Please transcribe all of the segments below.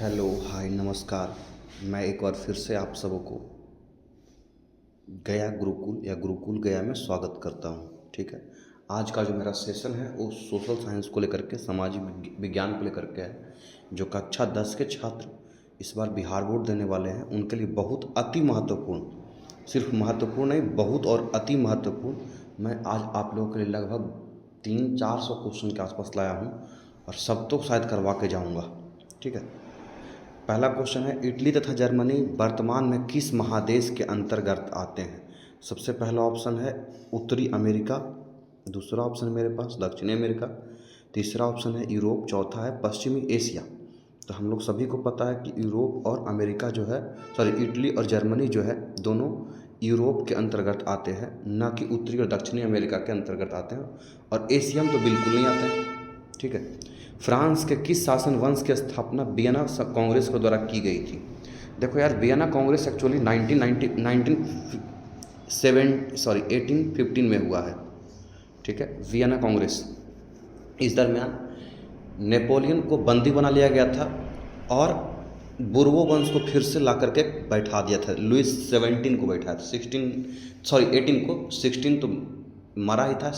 Hello hi नमस्कार। मैं एक बार फिर से आप सबों को गया गुरुकुल या गुरुकुल गया में स्वागत करता हूँ। ठीक है, आज का जो मेरा सेशन है वो सोशल साइंस को लेकर के, सामाजिक विज्ञान को लेकर के है। जो कक्षा 10 के छात्र इस बार बिहार बोर्ड देने वाले हैं उनके लिए बहुत अति महत्वपूर्ण, सिर्फ महत्वपूर्ण नहीं बहुत और अति महत्वपूर्ण मैं आज आप लोगों के लिए लगभग 300-400 क्वेश्चन के आसपास लाया हूँ और सब तो शायद करवा के जाऊँगा। ठीक है, पहला क्वेश्चन है, इटली तथा जर्मनी वर्तमान में किस महादेश के अंतर्गत आते हैं? सबसे पहला ऑप्शन है उत्तरी अमेरिका, दूसरा ऑप्शन है मेरे पास दक्षिणी अमेरिका, तीसरा ऑप्शन है यूरोप, चौथा है पश्चिमी एशिया। तो हम लोग सभी को पता है कि यूरोप और अमेरिका जो है, इटली और जर्मनी जो है दोनों यूरोप के अंतर्गत आते हैं, न कि उत्तरी और दक्षिणी अमेरिका के अंतर्गत आते हैं, और एशिया में तो बिल्कुल नहीं आते हैं। ठीक है, फ्रांस के किस शासन वंश की स्थापना वियना कांग्रेस के द्वारा की गई थी? देखो यार, वियना कांग्रेस एक्चुअली 1815 में हुआ है। ठीक है, वियना कांग्रेस, इस दरमियान नेपोलियन को बंदी बना लिया गया था और बुर्बो वंश को फिर से ला करके बैठा दिया था। लुइस 17 को बैठाया था, 18 को, 16 तो मरा ही था,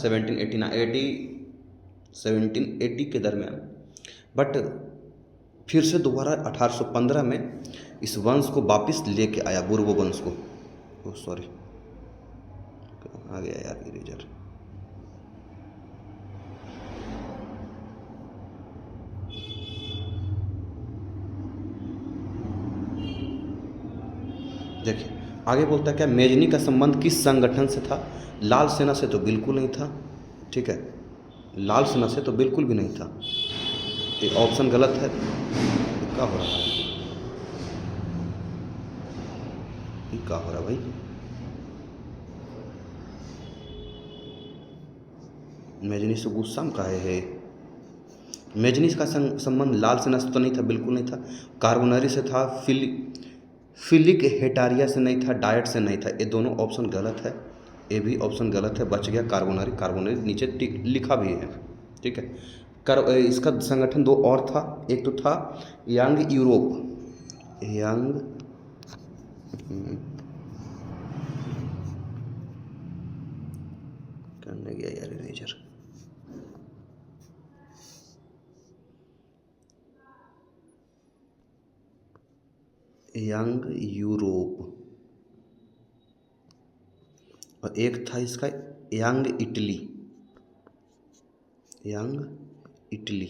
1780 के दरमियान। बट फिर से दोबारा 1815 में इस वंश को वापस लेके आया, बुर्बो वंश को। सॉरी, आ गया यार इरेजर। देखिए आगे बोलता है, क्या मेजनी का संबंध किस संगठन से था? लाल सेना से तो बिल्कुल नहीं था। ठीक है, लाल सेना से तो बिल्कुल भी नहीं था, ये ऑप्शन गलत है। क्या हो रहा है, ये क्या हो रहा है भाई? मेजनी से गुस्सा में काहे है? मेजनी का संबंध लाल सेना से तो नहीं था, बिल्कुल नहीं था। कार्बोनरी से था, फिलिक हेटारिया से नहीं था, डायट से नहीं था। ये दोनों ऑप्शन गलत है, ये भी ऑप्शन गलत है, बच गया कार्बोनरी। कार्बोनरी नीचे लिखा भी है। ठीक है, इसका संगठन दो और था, एक तो था यंग यूरोप, यंग करने गया यार इरेजर, यंग यूरोप, और एक था इसका young Italy, young Italy.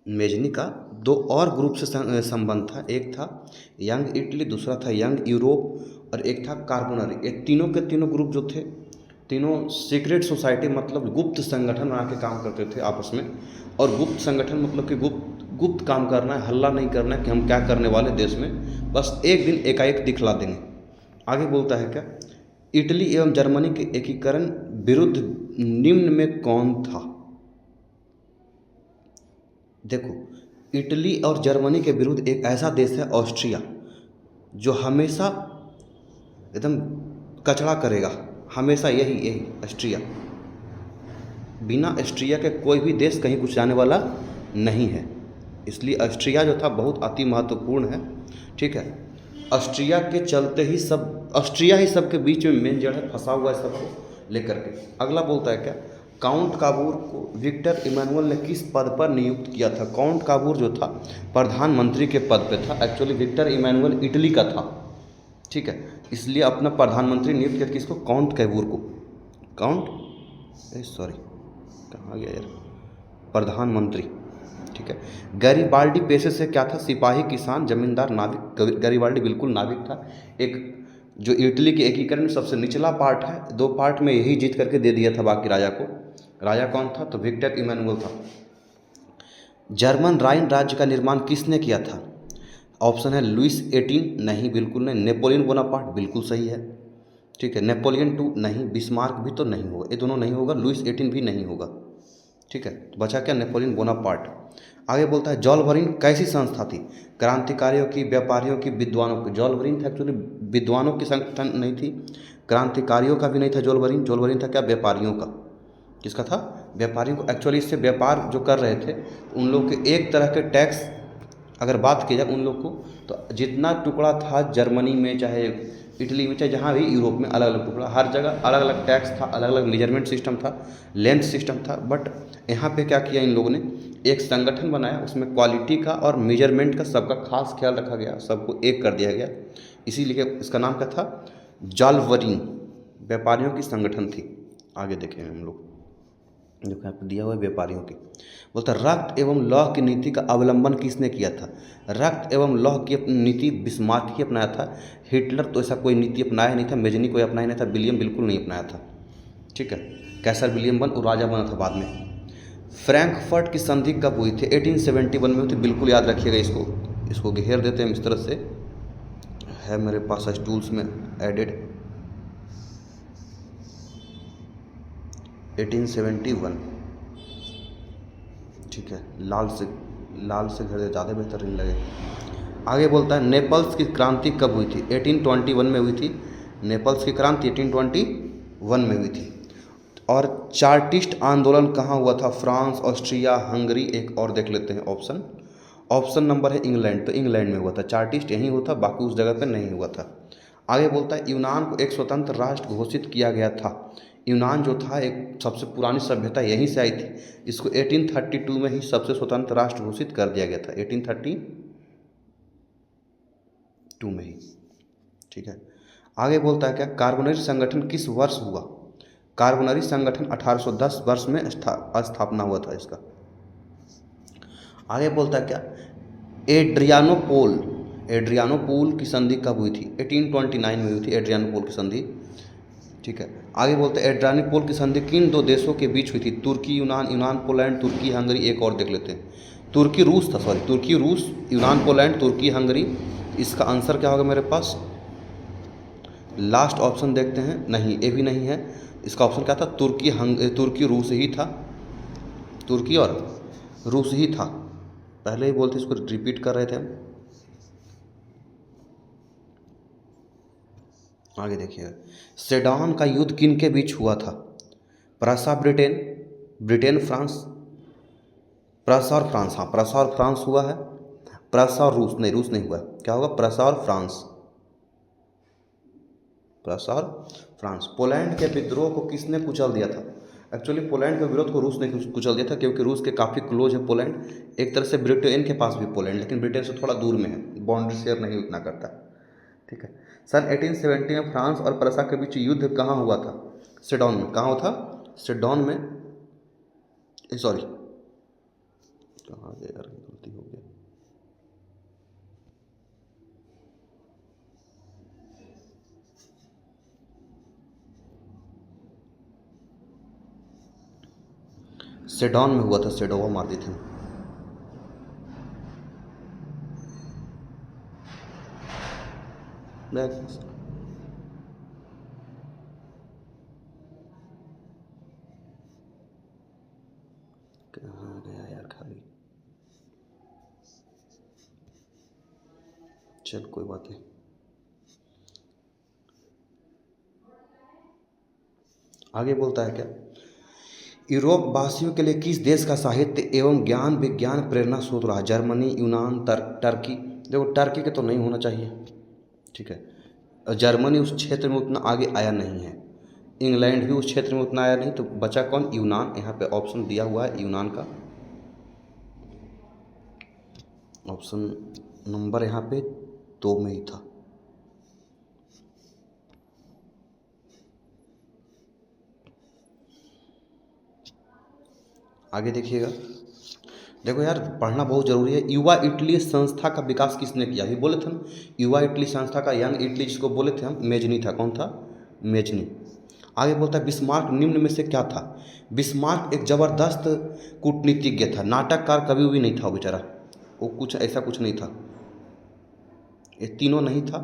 Mazzini का दो और ग्रुप से संबंध था, एक था यंग इटली, दूसरा था यंग यूरोप और एक था कार्बोनरी। ये तीनों के तीनों ग्रुप जो थे, तीनों सीक्रेट सोसाइटी, मतलब गुप्त संगठन बना के काम करते थे आपस में। और गुप्त संगठन मतलब कि गुप्त काम करना है, हल्ला नहीं करना है कि हम क्या करने वाले देश में, बस एक दिन एकाएक दिखला देंगे। आगे बोलता है क्या, इटली एवं जर्मनी के एकीकरण विरुद्ध निम्न में कौन था? देखो, इटली और जर्मनी के विरुद्ध एक ऐसा देश है ऑस्ट्रिया, जो हमेशा एकदम कचड़ा करेगा, हमेशा यही ऑस्ट्रिया। बिना ऑस्ट्रिया के कोई भी देश कहीं कुछ जाने वाला नहीं है, इसलिए ऑस्ट्रिया जो था बहुत अति महत्वपूर्ण है। ठीक है, ऑस्ट्रिया के चलते ही ऑस्ट्रिया ही सबके बीच में मेन जड़ है, फंसा हुआ है सबको लेकर के। अगला बोलता है क्या, काउंट काबूर को विक्टर इमानुएल ने किस पद पर नियुक्त किया था? काउंट काबूर जो था प्रधानमंत्री के पद पे था, एक्चुअली विक्टर इमानुएल इटली का था। ठीक है, इसलिए अपना प्रधानमंत्री नियुक्त किया किसको? काउंट काबूर को। कहाँ गया यार, प्रधानमंत्री। ठीक है, गैरिबाल्डी पेशे से क्या था? सिपाही, किसान, जमींदार, नाविक। गैरिबाल्डी बिल्कुल नाविक था। एक जो इटली के एकीकरण में सबसे निचला पार्ट है, दो पार्ट में यही जीत करके दे दिया था बाकी राजा को। राजा कौन था? तो विक्टर इमानुएल था। जर्मन राइन राज्य का निर्माण किसने किया था? ऑप्शन है लुइस 18, नहीं बिल्कुल नहीं। नेपोलियन बोनापार्ट, बिल्कुल सही है। ठीक है, नेपोलियन 2 नहीं, बिस्मार्क भी तो नहीं होगा, ये दोनों नहीं होगा, लुइस 18 भी नहीं होगा। ठीक है, तो बचा क्या? Napoleon Bonaparte. आगे बोलता है, जॉलवरीन कैसी संस्था थी? क्रांतिकारियों की, व्यापारियों की, विद्वानों की? जॉलवरीन था एक्चुअली विद्वानों की संगठन नहीं थी, क्रांतिकारियों का भी नहीं था जॉलवरीन। जॉलवरीन था क्या? व्यापारियों का। किसका था? व्यापारियों को। एक्चुअली इससे व्यापार जो कर रहे थे उन लोग के एक तरह के टैक्स अगर बात की जाए उन लोग को, तो जितना टुकड़ा था जर्मनी में, चाहे इटली में, चाहे जहाँ भी यूरोप में, अलग अलग टुकड़ा, हर जगह अलग अलग टैक्स था, अलग अलग मेजरमेंट सिस्टम था, लेंथ सिस्टम था। बट यहाँ पे क्या किया इन लोगों ने, एक संगठन बनाया, उसमें क्वालिटी का और मेजरमेंट का सबका खास ख्याल रखा गया, सबको एक कर दिया गया। इसीलिए इसका नाम क्या था, जालवरीन, व्यापारियों की संगठन थी। आगे देखें हम लोग, जो यहाँ पर दिया हुआ है व्यापारियों की। बोलता रक्त एवं लौह की नीति का अवलंबन किसने किया था? रक्त एवं लौह की नीति बिस्मार्क ही अपनाया था। हिटलर तो ऐसा कोई नीति अपनाया नहीं था, मेजनी कोई अपनाया नहीं था, विलियम बिल्कुल नहीं अपनाया था। ठीक है, कैसर विलियम वो राजा बना था बाद में। फ्रैंकफर्ट की संधि कब हुई थी? 1871 में हुई थी। बिल्कुल याद रखिएगा इसको घेर देते हैं इस तरह से, है मेरे पास टूल्स में एडेड। 1871, ठीक है, लाल से घर दे ज़्यादा बेहतरीन लगे। आगे बोलता है नेपल्स की क्रांति कब हुई थी? 1821 में हुई थी। नेपल्स की क्रांति 1821 में हुई थी। और चार्टिस्ट आंदोलन कहाँ हुआ था? France, Austria, Hungary. एक और देख लेते हैं ऑप्शन नंबर है इंग्लैंड, तो इंग्लैंड में हुआ था। चार्टिस्ट यहीं हुआ था, बाकी उस जगह पर नहीं हुआ था। आगे बोलता है यूनान को एक स्वतंत्र राष्ट्र घोषित किया गया था। यूनान जो था एक सबसे पुरानी सभ्यता यहीं से आई थी। इसको 1832 में ही सबसे स्वतंत्र राष्ट्र घोषित कर दिया गया था, 1832 में ही। ठीक है, आगे बोलता है क्या, कार्बोनरी संगठन किस वर्ष हुआ? कार्बोनरी संगठन 1810 वर्ष में स्थापना हुआ था इसका। आगे बोलता है क्या, एड्रियानोपोल की संधि कब हुई थी? 1829 में हुई थी एड्रियानोपोल की संधि। ठीक है, आगे बोलते हैं एड्रियानोपोल की संधि किन दो देशों के बीच हुई थी? तुर्की यूनान, यूनान पोलैंड, तुर्की हंगरी। एक और देख लेते हैं, तुर्की रूस, यूनान पोलैंड, तुर्की हंगरी। इसका आंसर क्या होगा मेरे पास? लास्ट ऑप्शन देखते हैं, नहीं ये भी नहीं है। इसका ऑप्शन क्या था? तुर्की रूस ही था, तुर्की और रूस ही था। पहले ही बोलते, इसको रिपीट कर रहे थे हम। आगे देखिएगा, सेडॉन का युद्ध किन के बीच हुआ था? प्रसा ब्रिटेन फ्रांस, प्रसा और फ्रांस, हाँ प्रसा और फ्रांस हुआ है। प्रसा और रूस नहीं हुआ है। क्या होगा? प्रसा और फ्रांस। पोलैंड के विद्रोह को किसने कुचल दिया था? एक्चुअली पोलैंड के विरोध को रूस ने कुचल दिया था, क्योंकि रूस के काफ़ी क्लोज है पोलैंड। एक तरह से ब्रिटेन के पास भी पोलैंड, लेकिन ब्रिटेन से थोड़ा दूर में है, बाउंड्री शेयर नहीं उतना करता। ठीक है, सन 1870 में फ्रांस और प्रसा के बीच युद्ध कहाँ हुआ था? सेडॉन में। कहाँ हुआ था? सेडॉन में, सॉरी कहाँ गया यार, गलती हो गया। सेडॉन में हुआ था, सेडोवा मार दी थी। कहाँ गया यार खाली, चल कोई बात नहीं। आगे बोलता है क्या, यूरोप वासियों के लिए किस देश का साहित्य एवं ज्ञान विज्ञान प्रेरणा स्रोत रहा? जर्मनी, यूनान, टर्की। देखो टर्की के तो नहीं होना चाहिए, ठीक है। जर्मनी उस क्षेत्र में उतना आगे आया नहीं है, इंग्लैंड भी उस क्षेत्र में उतना आया नहीं, तो बचा कौन? यूनान। यहाँ पे ऑप्शन दिया हुआ है यूनान का, ऑप्शन नंबर यहाँ पे 2 में ही था। आगे देखिएगा, देखो यार पढ़ना बहुत ज़रूरी है। युवा इटली संस्था का विकास किसने किया? अभी बोले थे ना, युवा इटली संस्था का, यंग इटली जिसको बोले थे हम, मेजनी था। कौन था? मेजनी। आगे बोलता है बिस्मार्क निम्न में से क्या था? बिस्मार्क एक ज़बरदस्त कूटनीतिज्ञ था, नाटककार कभी भी नहीं था वो बेचारा, वो कुछ ऐसा कुछ नहीं था, ये तीनों नहीं था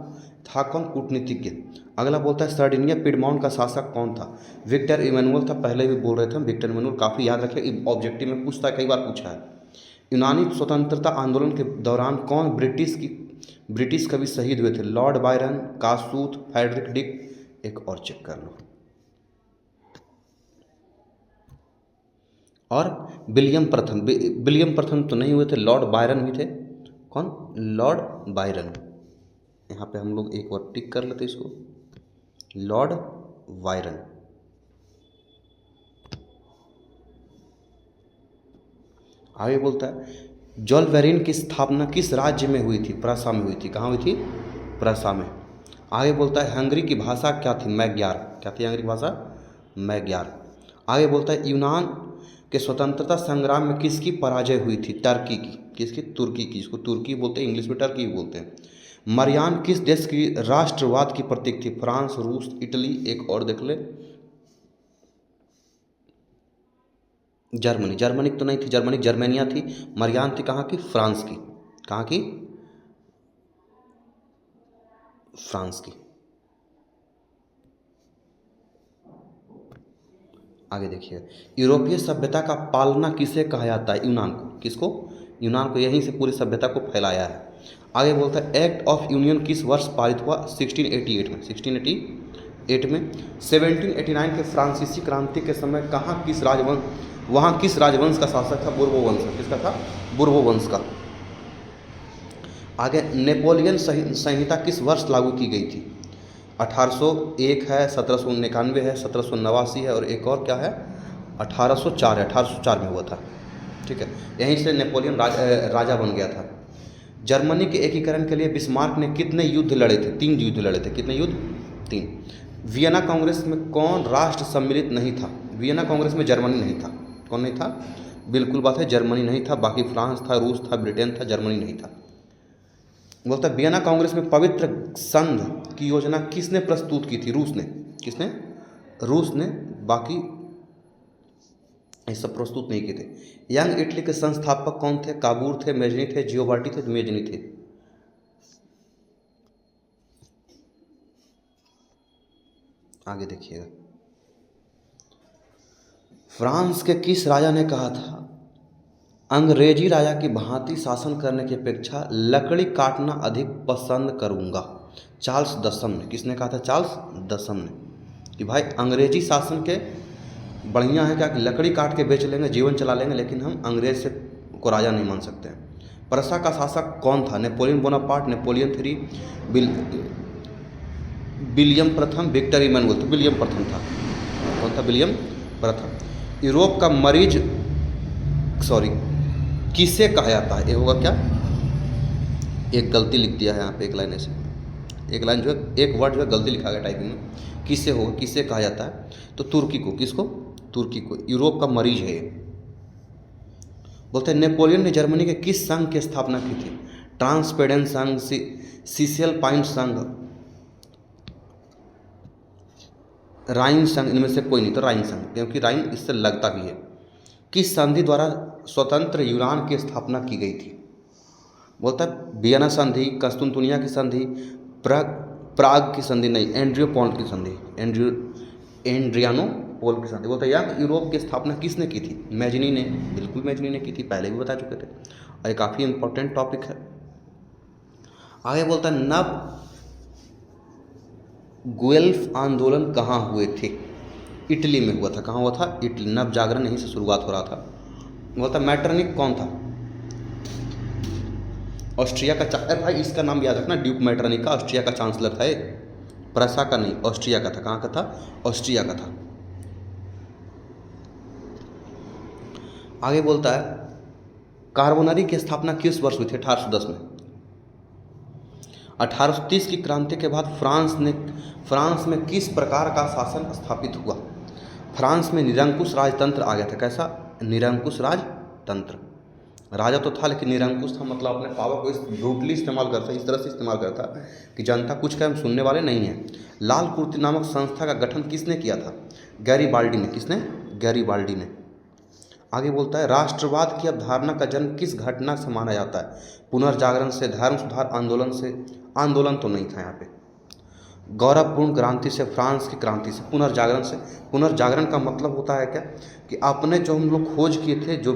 कौन? कूटनीतिज्ञ। अगला बोलता है सर्डिनिया पिडमॉन्ट का शासक कौन था? विक्टर इमैनुअल था, पहले भी बोल रहे थे हम, विक्टर इमैनुअल। काफ़ी याद रखिए, ऑब्जेक्टिव में पूछता है, कई बार पूछा है। यूनानी स्वतंत्रता आंदोलन के दौरान कौन ब्रिटिश कवि शहीद हुए थे? Lord Byron, Kossuth, Frederick Dick. एक और चेक कर लो, और विलियम प्रथम तो नहीं हुए थे, लॉर्ड बायरन भी थे। कौन? Lord Byron. यहाँ पे हम लोग एक बार टिक कर लेते इसको, लॉर्ड बायरन। आगे बोलता है जोलवेरिन की स्थापना किस राज्य में हुई थी? प्रसा में हुई थी। कहाँ हुई थी? प्रसा में। आगे बोलता है हंगरी की भाषा क्या थी? मैग्यार। क्या थी हंगरी की भाषा? मैग्यार। आगे बोलता है यूनान के स्वतंत्रता संग्राम में किसकी पराजय हुई थी? टर्की की। किसकी? तुर्की की। इसको तुर्की बोलते हैं, इंग्लिश में टर्की बोलते हैं। मरियान किस देश की राष्ट्रवाद की प्रतीक थी? फ्रांस, रूस, इटली। एक और देख ले, जर्मनी। जर्मनी तो नहीं थी, जर्मनी जर्मेनिया थी। मरियान थी कहाँ की? फ्रांस की। कहाँ की? फ्रांस की। आगे देखिए यूरोपीय सभ्यता का पालना किसे कहा जाता है? यूनान को। किसको? यूनान को। यहीं से पूरी सभ्यता को फैलाया है। आगे बोलता है एक्ट ऑफ यूनियन किस वर्ष पारित हुआ? 1688 में। 1688 में। 1789 के फ्रांसीसी क्रांति के समय कहाँ किस राजवंश, वहाँ किस राजवंश का शासक था? बुर्बो वंश का। किसका था? बुर्बो वंश का। आगे नेपोलियन संहिता किस वर्ष लागू की गई थी? 1801 है, 1799 है, 1789 है और एक और क्या है? 1804 है। 1804 में हुआ था। ठीक है, यहीं से नेपोलियन राजा बन गया था। जर्मनी के एकीकरण के लिए बिस्मार्क ने कितने युद्ध लड़े थे? 3 युद्ध लड़े थे। कितने युद्ध? 3। वियना कांग्रेस में कौन राष्ट्र सम्मिलित नहीं था? वियना कांग्रेस में जर्मनी नहीं था। कौन नहीं था? बिल्कुल बात है, जर्मनी नहीं था। बाकी फ्रांस था, रूस था, ब्रिटेन था, जर्मनी नहीं था। बोलता है वियना कांग्रेस में पवित्र संघ की योजना किसने प्रस्तुत की थी? रूस ने। किसने? रूस ने। बाकी ये सब प्रस्तुत नहीं किए थे। यंग इटली के संस्थापक कौन थे? काबूर थे, मेजनी थे, जियोबार्टी थे, मेजनी थे। आगे देखिएगा फ्रांस के किस राजा ने कहा था अंग्रेजी राजा की भांति शासन करने की अपेक्षा लकड़ी काटना अधिक पसंद करूंगा? चार्ल्स दसम ने। किसने कहा था? चार्ल्स दसम ने। कि भाई अंग्रेजी शासन के बढ़िया है क्या कि लकड़ी काट के बेच लेंगे, जीवन चला लेंगे, लेकिन हम अंग्रेज से को राजा नहीं मान सकते हैं। प्रसा का शासक कौन था? Napoleon Bonaparte, Napoleon III, William प्रथम, विक्टर इमैनुअल। तो विलियम प्रथम था। कौन था? विलियम प्रथम। यूरोप का मरीज किसे कहा जाता है? ये होगा क्या? एक गलती लिख दिया है यहाँ पे, एक लाइन ऐसे, एक लाइन जो है, एक वर्ड जो है गलती लिखा गया टाइपिंग में। किसे होगा? किसे कहा जाता है? तो तुर्की को। किसको? तुर्की को। यूरोप का मरीज है ये। बोलते हैं नेपोलियन ने जर्मनी के किस संघ की स्थापना की थी? ट्रांसपेडेंट संघ, सिसिल पाइन संघ, राइन संघ। इनमें से कोई नहीं, तो राइन संघ, क्योंकि राइन इससे लगता भी है। किस संधि द्वारा स्वतंत्र यूनान की स्थापना की गई थी? बोलता है वियना संधि, कस्तुनतुनिया की संधि, प्राग की संधि नहीं, एंड्रियोपोल की संधि, एंड्रियानोपोल की संधि। बोलता है यंग यूरोप की स्थापना किसने की थी? मैजनी ने। बिल्कुल मैजनी ने की थी, पहले भी बता चुके थे और ये काफ़ी इंपॉर्टेंट टॉपिक है। आगे बोलता है नव गुएल्फ आंदोलन कहाँ हुए थे? इटली में हुआ था। कहाँ हुआ था? इटली। नव जागरण यहीं से शुरुआत हो रहा था। बोलता मैटरनिक कौन था? ऑस्ट्रिया का अरे भाई इसका नाम याद रखना, ड्यूक मैटरनिक का ऑस्ट्रिया का चांसलर था। प्रसा का नहीं, ऑस्ट्रिया का था। कहाँ का था? ऑस्ट्रिया का था। आगे बोलता है कार्बोनरी की स्थापना किस वर्ष हुई थी? 1810 में। 1830 की क्रांति के बाद फ्रांस में किस प्रकार का शासन स्थापित हुआ? फ्रांस में निरंकुश राजतंत्र आ गया था। कैसा? निरंकुश राजतंत्र। राजा तो था लेकिन निरंकुश था, मतलब अपने पावर को इस ब्रूटली इस्तेमाल करता, इस तरह से इस्तेमाल करता कि जनता कुछ का हम सुनने वाले नहीं हैं। लाल कुर्ती नामक संस्था का गठन किसने किया था? गैरीबाल्डी ने। किसने? गैरीबाल्डी ने। आगे बोलता है राष्ट्रवाद की अवधारणा का जन्म किस घटना से माना जाता है? पुनर्जागरण से, धर्म सुधार आंदोलन से। आंदोलन तो नहीं था यहाँ पे। गौरवपूर्ण क्रांति से, फ्रांस की क्रांति से, पुनर्जागरण से। पुनर्जागरण का मतलब होता है क्या कि आपने जो हम लोग खोज किए थे, जो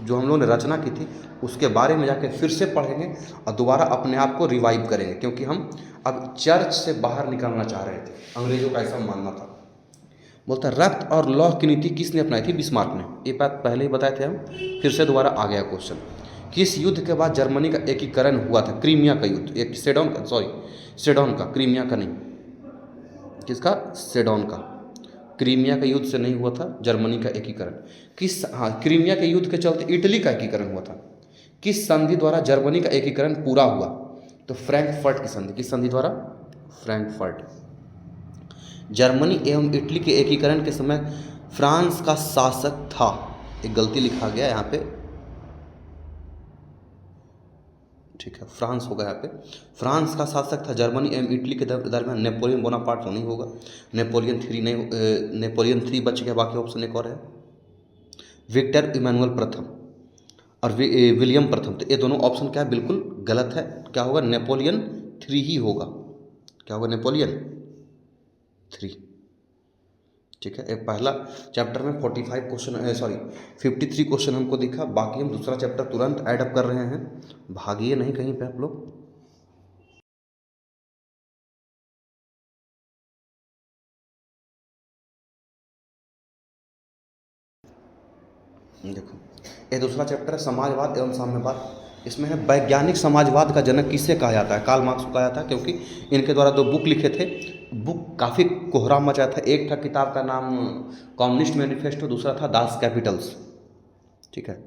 हम लोगों ने रचना की थी, उसके बारे में जाके फिर से पढ़ेंगे और दोबारा अपने आप को रिवाइव करेंगे, क्योंकि हम अब चर्च से बाहर निकलना चाह रहे थे। अंग्रेजों का ऐसा मानना था। बोलता है रक्त और लौह की नीति किसने अपनाई थी? बिस्मार्क ने। ये बात पहले ही बताए थे हम, फिर से दोबारा आ गया क्वेश्चन। किस युद्ध के बाद जर्मनी का एकीकरण हुआ था? क्रीमिया का युद्ध, एक सेडोन का, क्रीमिया का नहीं, किसका? सेडोन का। क्रीमिया के युद्ध से नहीं हुआ था जर्मनी का एकीकरण। क्रीमिया के युद्ध के चलते इटली का एकीकरण हुआ था। किस संधि द्वारा जर्मनी का एकीकरण पूरा हुआ? तो फ्रैंकफर्ट की संधि। किस संधि द्वारा? फ्रैंकफर्ट। जर्मनी एवं इटली के एकीकरण के समय फ्रांस का शासक था, एक गलती लिखा गया यहाँ पे, ठीक है, फ्रांस होगा यहाँ पे। फ्रांस का शासक था जर्मनी एवं इटली के दरमियान नेपोलियन बोनापार्ट तो नहीं होगा, नेपोलियन थ्री बच गया, बाकी ऑप्शन एक और है, विक्टर इमानुएल प्रथम और विलियम प्रथम। तो ये दोनों ऑप्शन क्या है? बिल्कुल गलत है। क्या होगा? नेपोलियन थ्री ही होगा। क्या होगा? Napoleon three. ठीक है, एक पहला चैप्टर में 53 क्वेश्चन हमको दिखा, बाकी हम दूसरा चैप्टर तुरंत ऐड अप कर रहे हैं, भागिए नहीं कहीं पे आप लोग। देखो, ये दूसरा चैप्टर है समाजवाद एवं साम्यवाद। इसमें है वैज्ञानिक समाजवाद का जनक किसे कहा जाता है? कार्ल मार्क्स को कहा जाता है, क्योंकि इनके द्वारा 2 बुक लिखे थे। बुक काफ़ी कोहराम मचा था। एक था किताब का नाम कम्युनिस्ट मैनिफेस्टो, दूसरा था दास कैपिटल्स। ठीक है,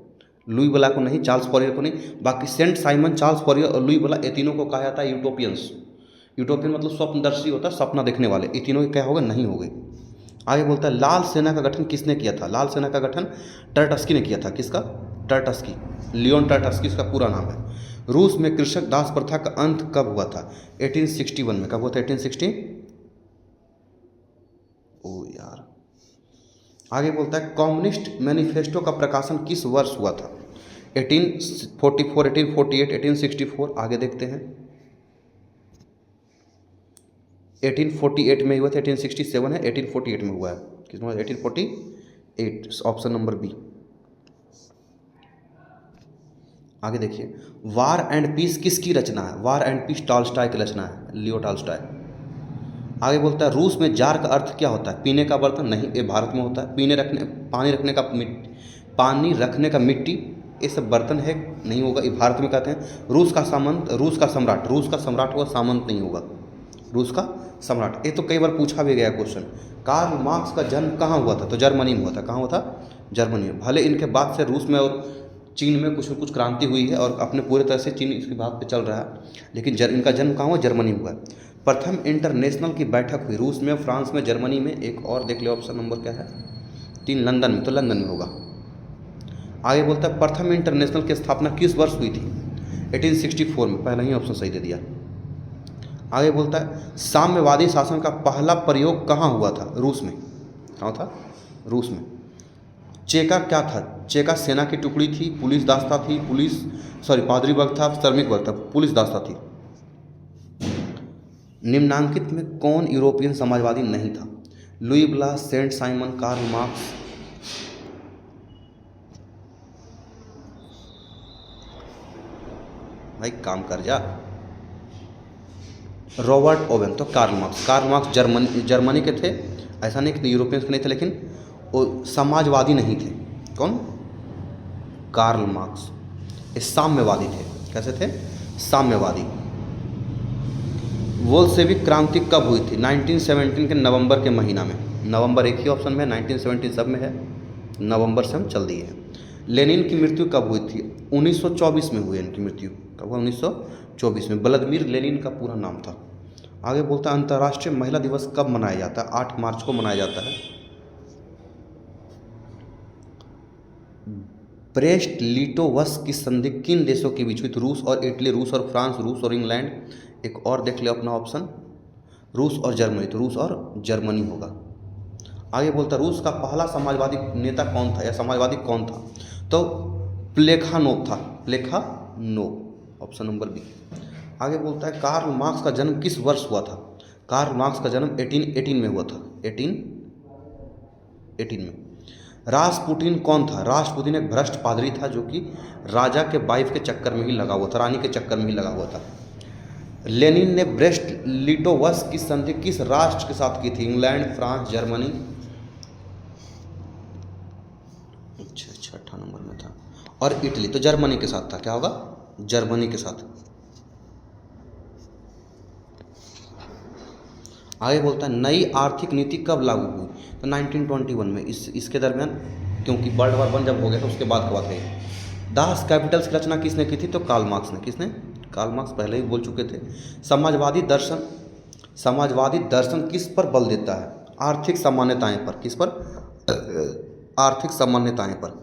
लुई वला को नहीं, चार्ल्स फॉरियर को नहीं, बाकी सेंट साइमन, चार्ल्स फॉरियर और लुई वला, ये तीनों को कहा जाता है यूटोपियंस। यूटोपियन मतलब स्वप्नदर्शी होता है, सपना देखने वाले। ये तीनों क्या होगा? नहीं होंगे। आगे बोलता है लाल सेना का गठन किसने किया था? लाल सेना का गठन टर्टस्की ने किया था। किसका? टर्टस्की, लियोन टर्टस्की इसका पूरा नाम है। रूस में कृषक दास प्रथा का अंत कब हुआ था? 1861 में। कब हुआ था? 1860। ओ यार, आगे बोलता है कम्युनिस्ट मैनिफेस्टो का प्रकाशन किस वर्ष हुआ था? 1844, 1848, 1864। आगे देखते हैं। 1848 में हुआ था, 1867 है, 1848 में हुआ है। किसमें? 1848, ऑप्शन नंबर बी। आगे देखिए, वार एंड पीस किसकी रचना है? वार एंड पीस टॉल्स्टॉय की रचना है, लियो टॉल्स्टॉय। आगे बोलता है रूस में जार का अर्थ क्या होता है? पीने का बर्तन नहीं, ये भारत में होता है। पानी रखने का मिट्टी, ये सब बर्तन है, नहीं होगा, ये भारत में कहते हैं। रूस का सम्राट होगा, सामंत नहीं होगा, रूस का सम्राट। ये तो कई बार पूछा भी गया क्वेश्चन। कार्ल मार्क्स का जन्म कहाँ हुआ था? तो जर्मनी में हुआ था। कहाँ हुआ था? जर्मनी में। भले इनके बाद से रूस में और चीन में कुछ न कुछ क्रांति हुई है और अपने पूरे तरह से चीन इसके बाद पे चल रहा है, लेकिन इनका जन्म कहाँ हुआ? जर्मनी में हुआ। प्रथम इंटरनेशनल की बैठक हुई रूस में, फ्रांस में, जर्मनी में। एक और देख लो, ऑप्शन नंबर क्या है? 3, लंदन में। तो लंदन में होगा। आगे बोलता है प्रथम इंटरनेशनल की स्थापना किस वर्ष हुई थी? 1864 में। पहला ही ऑप्शन सही दे दिया। आगे बोलता है साम्यवादी शासन का पहला प्रयोग कहाँ हुआ था? रूस में। कहाँ था? रूस में। चेका क्या था? चेका सेना की टुकड़ी थी, पुलिस दास्ता थी, पादरी वर्ग था, श्रमिक वर्ग था, पुलिस दास्ता थी। निम्नांकित में कौन यूरोपियन समाजवादी नहीं था? Louis Blanc, Saint Simon, Karl Marx. भाई काम कर जा। Robert Owen. तो कार्ल मार्क्स जर्मनी के थे, ऐसा नहीं कि यूरोपियंस के नहीं थे, लेकिन वो समाजवादी नहीं थे। कौन? Karl Marx. ये साम्यवादी थे। कैसे थे? साम्यवादी। बोल्शेविक क्रांति कब हुई थी? 1917 के नवंबर के महीना में। नवंबर एक ही ऑप्शन में, 1917 सब में है, नवंबर से हम चल दिए हैं। लेनिन की मृत्यु कब हुई थी? 1924 में हुई इनकी मृत्यु। कब हुआ? 1924 में। व्लादिमीर लेनिन का पूरा नाम था। आगे बोलता है अंतर्राष्ट्रीय महिला दिवस कब मनाया जाता है? 8 मार्च को मनाया जाता है। ब्रेस्ट लिटोवस की संधि किन देशों के बीच हुई? तो रूस और इटली, रूस और फ्रांस, रूस और इंग्लैंड। एक और देख ले अपना ऑप्शन, रूस और जर्मनी। तो रूस और जर्मनी होगा। आगे बोलता रूस का पहला समाजवादी नेता कौन था या समाजवादी कौन था? तो प्लेखानोव था, प्लेखानोव, ऑप्शन नंबर बी। आगे बोलता है कार्ल मार्क्स का जन्म किस वर्ष हुआ था? कार्ल मार्क्स का जन्म 1818 में हुआ था, 1818 में। रासपुटिन कौन था? रासपुटिन एक भ्रष्ट पादरी था जो कि राजा के वाइफ के चक्कर में ही लगा हुआ था, रानी के चक्कर में ही लगा हुआ था। लेनिन ने ब्रेस्ट लिटोवस की संधि किस राष्ट्र के साथ की थी? England, France, Germany. अच्छा 6 नंबर में था। और इटली, तो जर्मनी के साथ था। क्या होगा? जर्मनी के साथ। आगे बोलता है नई आर्थिक नीति कब लागू हुई? तो 1921 में। इसके दरमियान, क्योंकि वर्ल्ड वॉर 1 जब हो गया था उसके बाद की बात है। दास कैपिटल्स की रचना किसने की थी? तो कार्ल मार्क्स ने। किसने? कार्ल मार्क्स, पहले ही बोल चुके थे। समाजवादी दर्शन किस पर बल देता है? आर्थिक सामान्यताएं पर। किस पर? आर्थिक सामान्यताएं पर।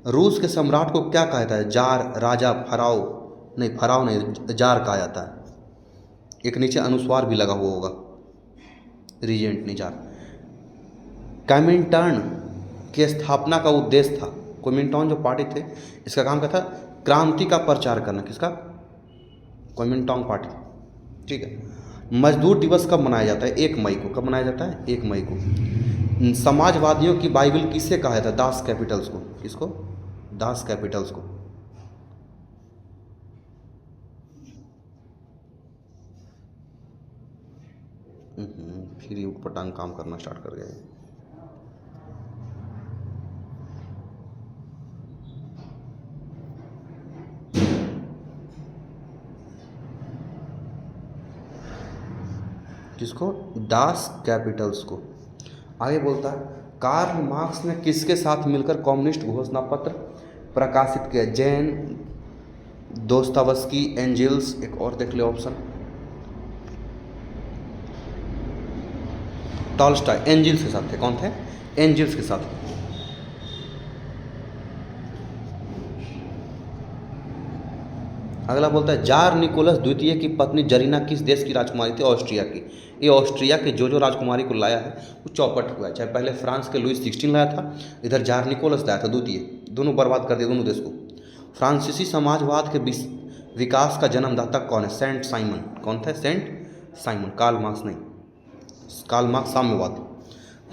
रूस के सम्राट को क्या कहा जाता है? जार, राजा, फराव नहीं, जार कहा जाता है। एक नीचे अनुस्वार भी लगा हुआ होगा, रीजेंट नहीं, जार। कॉमिंटर्न की स्थापना का उद्देश्य था। कॉमिंटर्न जो पार्टी थे, इसका काम क्या था? क्रांति का प्रचार करना। किसका? कॉमिंटर्न पार्टी। ठीक है। मजदूर दिवस कब मनाया जाता है? 1 मई को। कब मनाया जाता है? 1 मई को। समाजवादियों की बाइबल किसे कहा जाता है? दास कैपिटल्स को। किसको? दास कैपिटल्स को। फिर ये उटपटांग काम करना स्टार्ट कर गए। किसको? दास कैपिटल्स को। आगे बोलता है कार्ल मार्क्स ने किसके साथ मिलकर कम्युनिस्ट घोषणा पत्र प्रकाशित किया? जैन, दोस्तोवस्की, एंजेल्स। एक और देख ले ऑप्शन, टॉल्स्टॉय। एंजेल्स के साथ थे। कौन थे? एंजेल्स के साथ। अगला बोलता है जार निकोलस द्वितीय की पत्नी जरीना किस देश की राजकुमारी थी? ऑस्ट्रिया की। ये ऑस्ट्रिया के जो राजकुमारी को लाया है वो चौपट हुआ है। चाहे पहले फ्रांस के लुइस 16 लाया था, इधर जार निकोलस लाया था द्वितीय। दोनों बर्बाद कर दिए दोनों देश को। फ्रांसीसी समाजवाद के विकास का जन्मदाता कौन है? Saint Simon. कौन था? Saint Simon. कार्ल मार्क्स नहीं। कार्ल मार्क्स साम्यवाद।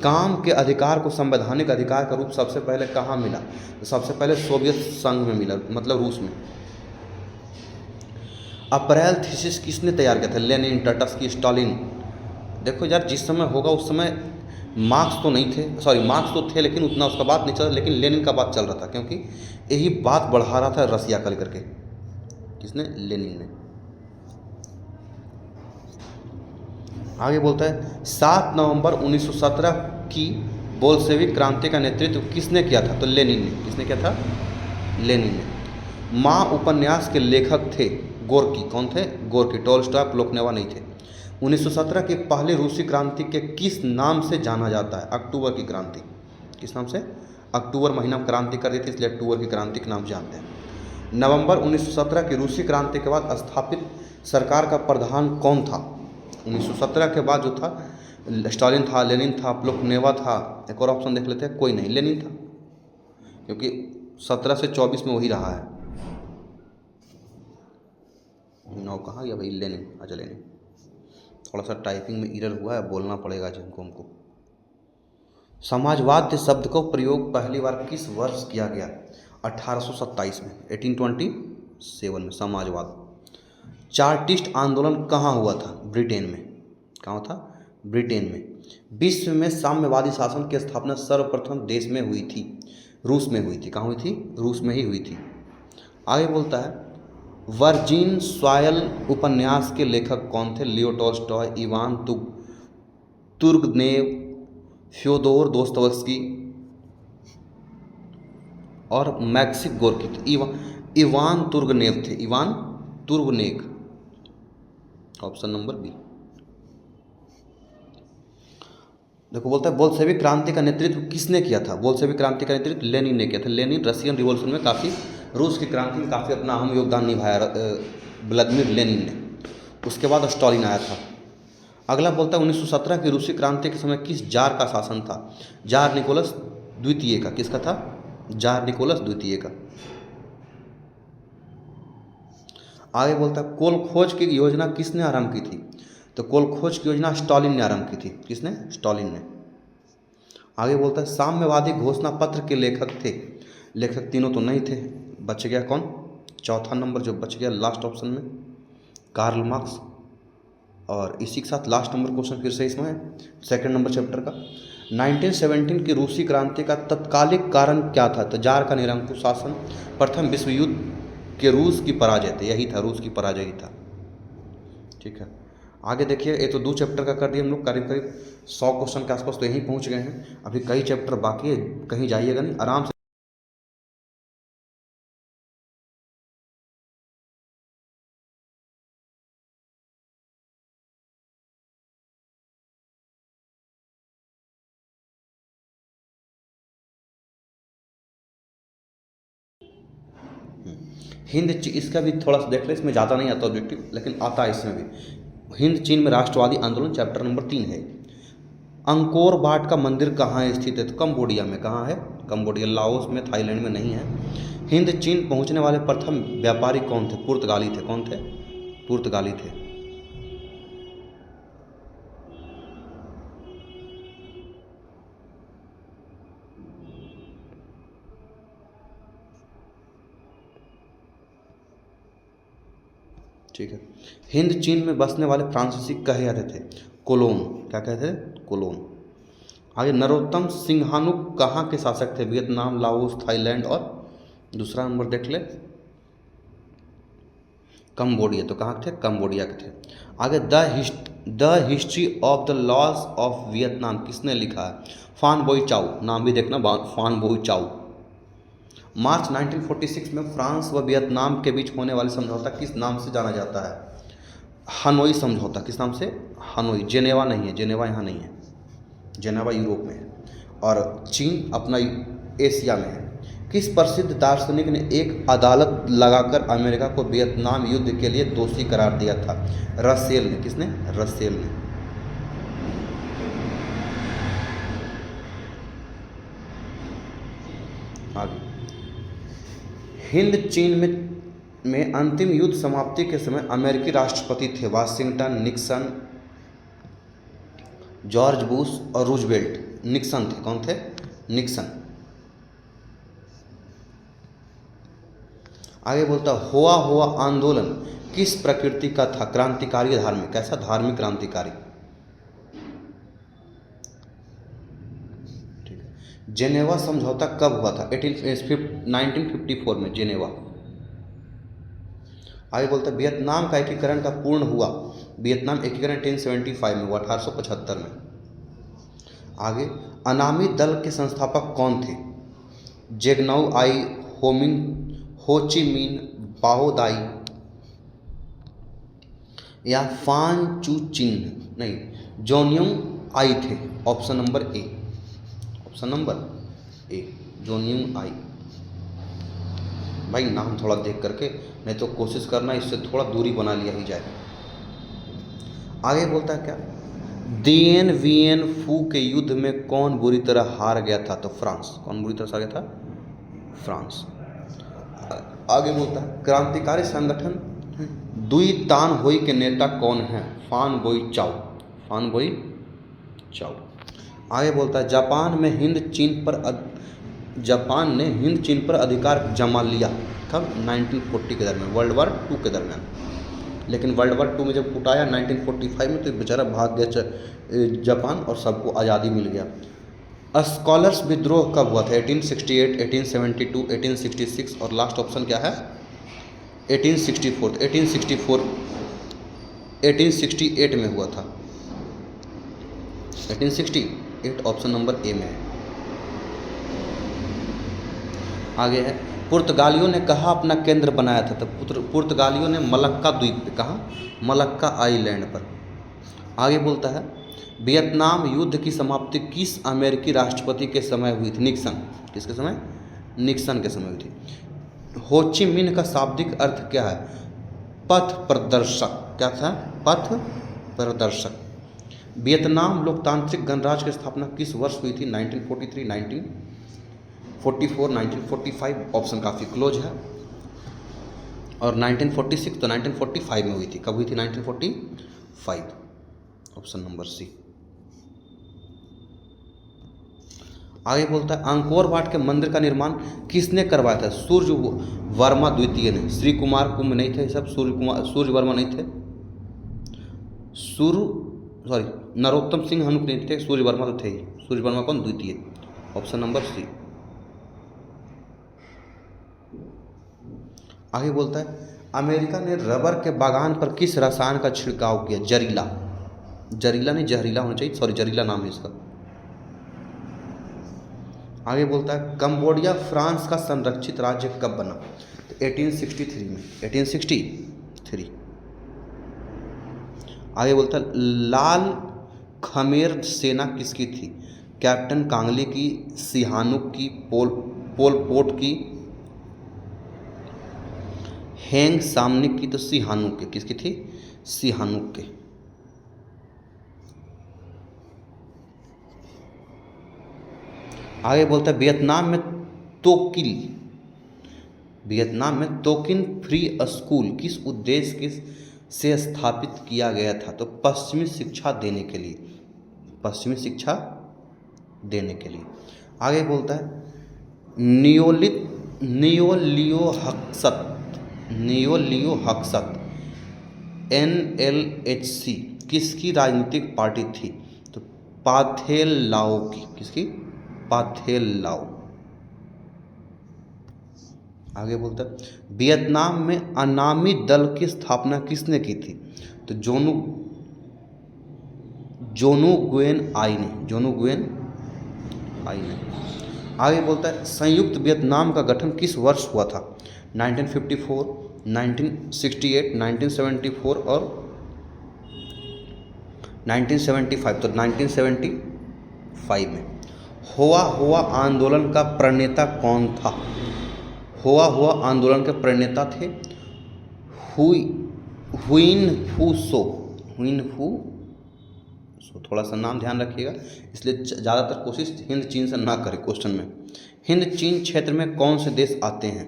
काम के अधिकार को संवैधानिक अधिकार का रूप सबसे पहले कहाँ मिला? तो सबसे पहले सोवियत संघ में मिला, मतलब रूस में। अप्रैल थीसिस किसने तैयार किया था? Lenin, Trotsky, Stalin. देखो यार, जिस समय होगा उस समय मार्क्स तो नहीं थे, सॉरी मार्क्स तो थे लेकिन उतना उसका बात नहीं चला, लेकिन लेनिन का बात चल रहा था, क्योंकि यही बात बढ़ा रहा था रसिया का लेकर के। किसने? लेनिन ने। आगे बोलता है 7 नवंबर 1917 की बोल्शेविक क्रांति का नेतृत्व किसने किया था? तो लेनिन ने। किसने किया था? लेनिन ने। माँ उपन्यास के लेखक थे गोर्की। कौन थे? गोर्की। टॉल्स्टॉय, प्लोखनेवा नहीं थे। 1917 की पहली रूसी क्रांति के किस नाम से जाना जाता है? अक्टूबर की क्रांति। किस नाम से? अक्टूबर महीना में क्रांति कर दी थी, इसलिए अक्टूबर की क्रांति के नाम से जानते हैं। नवंबर 1917 की रूसी क्रांति के बाद स्थापित सरकार का प्रधान कौन था? 1917 के बाद जो था, स्टालिन था, लेनिन था, प्लोखनेवा था। एक और ऑप्शन देख लेते हैं। कोई नहीं, लेनिन था, क्योंकि 17 से 24 में वही रहा है। नौ कहाँ गया भाई? लेनिन। अच्छा, लेनिन। थोड़ा सा टाइपिंग में एरर हुआ है, बोलना पड़ेगा जिनको हमको। समाजवाद शब्द का प्रयोग पहली बार किस वर्ष किया गया? 1827 में, 1827 में समाजवाद। चार्टिस्ट आंदोलन कहाँ हुआ था? ब्रिटेन में। कहाँ था? ब्रिटेन में। विश्व में साम्यवादी शासन की स्थापना सर्वप्रथम देश में हुई थी? रूस में हुई थी। कहाँ हुई थी? रूस में ही हुई थी। आगे बोलता है वर्जिन सॉयल उपन्यास के लेखक कौन थे? Leo Tolstoy, Ivan Turgenev, Fyodor Dostoevsky और मैक्सिम गोर्की थे। इवान तुर्गनेव थे। Ivan Turgenev. Option number B. देखो बोलता है बोल्शेविक क्रांति का नेतृत्व किसने किया था? बोल्शेविक क्रांति का नेतृत्व लेनिन ने किया था। लेनिन रशियन रिवॉल्यूशन में काफ़ी, रूस की क्रांति में काफ़ी अपना अहम योगदान निभाया व्लादिमीर लेनिन ने। उसके बाद स्टालिन आया था। अगला बोलता है 1917 की रूसी क्रांति के समय किस जार का शासन था? जार निकोलस द्वितीय का। किसका था? जार निकोलस द्वितीय का। आगे बोलता है कोल खोज की योजना किसने आरंभ की थी? तो कोल खोज की योजना स्टालिन ने आरंभ की थी। किसने? स्टालिन ने। आगे बोलता है साम्यवादी घोषणा पत्र के लेखक थे? लेखक तीनों तो नहीं थे, बच गया कौन? चौथा नंबर जो बच गया लास्ट ऑप्शन में, कार्ल मार्क्स। और इसी के साथ लास्ट नंबर क्वेश्चन फिर से इसमें है, सेकंड नंबर चैप्टर का। 1917 की रूसी क्रांति का तत्कालिक कारण क्या था? तो जार का निरंकुश शासन, प्रथम विश्व युद्ध के रूस की पराजय थे, यही था, रूस की पराजय ही था। ठीक है, आगे देखिए, ये तो 2 चैप्टर का कर दिए हम लोग, करीब करीब 100 क्वेश्चन के आसपास तो यहीं पहुंच गए हैं। अभी कई चैप्टर बाकी है, कहीं जाइएगा नहीं, आराम से। इसका भी थोड़ा सा देख ले, इसमें ज़्यादा नहीं आता ऑब्जेक्टिव, लेकिन आता है इसमें भी। हिंद चीन में राष्ट्रवादी आंदोलन, चैप्टर नंबर 3 है। अंकोर वाट का मंदिर कहाँ स्थित है? तो कंबोडिया में। कहाँ है? कंबोडिया, लाओस में, थाईलैंड में नहीं है। हिंद चीन पहुंचने वाले प्रथम व्यापारी कौन थे? पुर्तगाली थे। कौन थे? पुर्तगाली थे। ठीक है, हिंद चीन में बसने वाले फ्रांसीसी कहे जाते थे? कोलोन। क्या कहते थे? कोलोन। आगे, नरोत्तम सिंहानुक कहाँ के शासक थे? वियतनाम, लाओस, थाईलैंड, और दूसरा नंबर देख ले, कंबोडिया। तो कहाँ थे? कंबोडिया के थे। आगे, the history of the loss of Vietnam किसने लिखा है? फान बोई चाओ। नाम भी देखना, फान बोई चाओ। मार्च 1946 में फ्रांस व वियतनाम के बीच होने वाले समझौता किस नाम से जाना जाता है? हनोई समझौता। किस नाम से? हनोई। जेनेवा नहीं है, जेनेवा यहाँ नहीं है, जेनेवा यूरोप में है, और चीन अपना एशिया में है। किस प्रसिद्ध दार्शनिक ने एक अदालत लगाकर अमेरिका को वियतनाम युद्ध के लिए दोषी करार दिया था? रसेल ने। किसने? रसेल ने। आगे, हिंद चीन में अंतिम युद्ध समाप्ति के समय अमेरिकी राष्ट्रपति थे? वाशिंगटन, निक्सन, जॉर्ज बुश और रूजवेल्ट। निक्सन थे। कौन थे? निक्सन। आगे बोलता, हुआ आंदोलन किस प्रकृति का था? क्रांतिकारी, धार्मिक। कैसा? धार्मिक क्रांतिकारी। ठीक है, जेनेवा समझौता कब हुआ था? 1954 में, जेनेवा। आगे बोलता है, वियतनाम का एकीकरण का पूर्ण हुआ? वियतनाम एकीकरण 1875 में हुआ, 1875 में। आगे, अनामी दल के संस्थापक कौन थे? जेगनाउ आई, हो ची मिन, बाओ दाई, या फान चू चिन? नहीं, जोनियंग आई थे। Option number A, option number A, जोनियंग आई। भाई नाम थोड़ा देख करके, नहीं तो कोशिश करना इससे थोड़ा दूरी बना लिया ही जाए। आगे बोलता है क्या? दिएन वियन फू के युद्ध में कौन बुरी तरह हार गया था? तो फ्रांस। कौन बुरी तरह से हार गया था? फ्रांस। आगे बोलता है, क्रांतिकारी संगठन दुई तान होई के नेता कौन है? फान बोई चाओ। फान बोई चाओ। आगे बोलता है, जापान ने हिंद चीन पर अधिकार जमा लिया कब? 1940 के दरमियान, वर्ल्ड वॉर 2 के दरमियान। लेकिन वर्ल्ड वॉर 2 में जब उठाया 1945 में, तो बेचारा भाग गया जापान और सबको आज़ादी मिल गया। स्कॉलर्स विद्रोह कब हुआ था? 1868, 1872, 1866, और लास्ट ऑप्शन क्या है? 1864। 1868 में हुआ था। 1868 ऑप्शन नंबर ए में है। आगे है, पुर्तगालियों ने कहाँ अपना केंद्र बनाया था? तो पुर्तगालियों ने मलक्का द्वीप पे। कहाँ? मलक्का आइलैंड पर। आगे बोलता है, वियतनाम युद्ध की समाप्ति किस अमेरिकी राष्ट्रपति के समय हुई थी? निक्सन। किसके समय? निक्सन के समय हुई थी। हो ची मिन्ह का शाब्दिक अर्थ क्या है? पथ प्रदर्शक। क्या था? पथ प्रदर्शक। वियतनाम लोकतांत्रिक गणराज्य की स्थापना किस वर्ष हुई थी? 1943, 1944, 1945। ऑप्शन काफ़ी क्लोज है। और 1946 तो 1945 में हुई थी। कब हुई थी? 1945। Option number C. आगे बोलता है, अंकोर वाट के मंदिर का निर्माण किसने करवाया था? सूर्य वर्मा द्वितीय ने। श्री कुमार कुंभ नहीं थे सब, सूर्य वर्मा नहीं थे। सॉरी, नरोत्तम सिंह अनुप्रिय थे, सूर्य वर्मा तो थे ही। सूर्य वर्मा कौन? द्वितीय, ऑप्शन नंबर सी। आगे बोलता है अमेरिका ने रबर के बागान पर किस रसायन का छिड़काव किया? जहरीला, जहरीला नहीं जहरीला होना चाहिए, सॉरी जहरीला नाम है इसका। आगे बोलता है कंबोडिया फ्रांस का संरक्षित राज्य कब बना? तो 1863 में, 1863। आगे बोलता है लाल खमेर सेना किसकी थी? कैप्टन कांगली की, सिहानुक की, पोल पोट की, हैंग सामनिक की? तो सिहानुक के। किसकी थी? सिहानुक के। आगे बोलता है वियतनाम में तोकिन फ्री स्कूल किस उद्देश्य से स्थापित किया गया था? तो पश्चिमी शिक्षा देने के लिए, पश्चिमी शिक्षा देने के लिए। आगे बोलता है नियोलियो हक्सत NLHC किसकी राजनीतिक पार्टी थी? तो पाथेलाओ की। किसकी? पाथेलाओ। आगे बोलता है वियतनाम में अनामी दल की स्थापना किसने की थी? तो जोनू गुएन आई ने, जोनू गुएन आई ने। आगे बोलता है संयुक्त वियतनाम का गठन किस वर्ष हुआ था? 1954, 1968, 1974 और 1975। तो 1975 में। हुआ हुआ आंदोलन का प्रणेता कौन था? हुआ हुआ आंदोलन के प्रणेता थे हुइन फू सो। हुइन फू सो, थोड़ा सा नाम ध्यान रखिएगा, इसलिए ज़्यादातर कोशिश हिंद चीन से ना करें क्वेश्चन में। हिंद चीन क्षेत्र में कौन से देश आते हैं?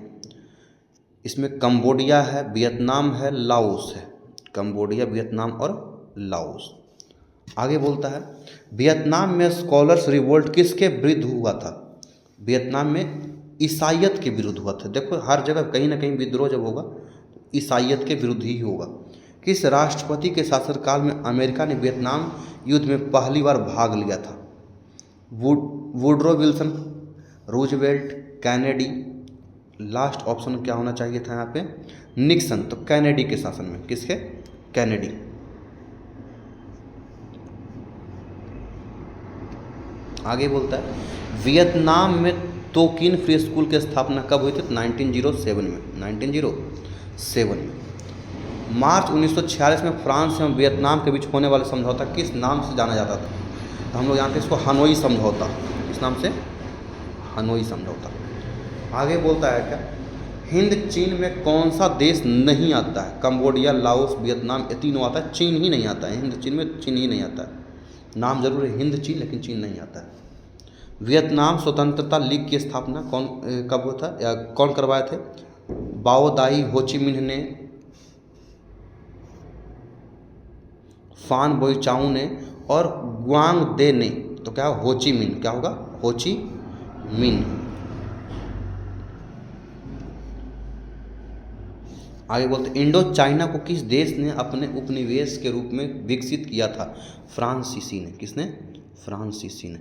इसमें कंबोडिया है, वियतनाम है, लाओस है। कंबोडिया, वियतनाम और लाओस। आगे बोलता है वियतनाम में स्कॉलर्स रिवोल्ट किसके विरुद्ध हुआ था? वियतनाम में ईसाइयत के विरुद्ध हुआ था। देखो हर जगह कहीं ना कहीं विद्रोह जब होगा तो ईसाइयत के विरुद्ध ही होगा। किस राष्ट्रपति के शासनकाल में अमेरिका ने वियतनाम युद्ध में पहली बार भाग लिया था? Woodrow Wilson, Roosevelt, Kennedy. Last option क्या होना चाहिए था यहाँ पे? निक्सन। तो कैनेडी के शासन में। किसके? कैनेडी। आगे बोलता है वियतनाम में तोकिन फ्री स्कूल की स्थापना कब हुई थी? 1907 में, 1907 में। मार्च 1946 में फ्रांस एवं वियतनाम के बीच होने वाला समझौता किस नाम से जाना जाता था? तो हम लोग जानते हैं इसको हनोई समझौता। किस नाम से? हनोई समझौता। आगे बोलता है क्या हिंद चीन में कौन सा देश नहीं आता है? कंबोडिया, लाओस, वियतनाम, ये तीनों आता है, चीन ही नहीं आता है। हिंद चीन में चीन ही नहीं आता है। नाम जरूर है हिंद चीन, लेकिन चीन नहीं आता है। वियतनाम स्वतंत्रता लीग की स्थापना कब हुआ था या कौन करवाए थे? बाओ दाई होची मिन्ह ने, फान बोईचाऊ ने और ग्वांग दे ने। तो क्या होची मिन्ह, क्या होगा? होची मिन्ह। आगे बोलते इंडो चाइना को किस देश ने अपने उपनिवेश के रूप में विकसित किया था? फ्रांसीसी ने। किसने? फ्रांसीसी ने।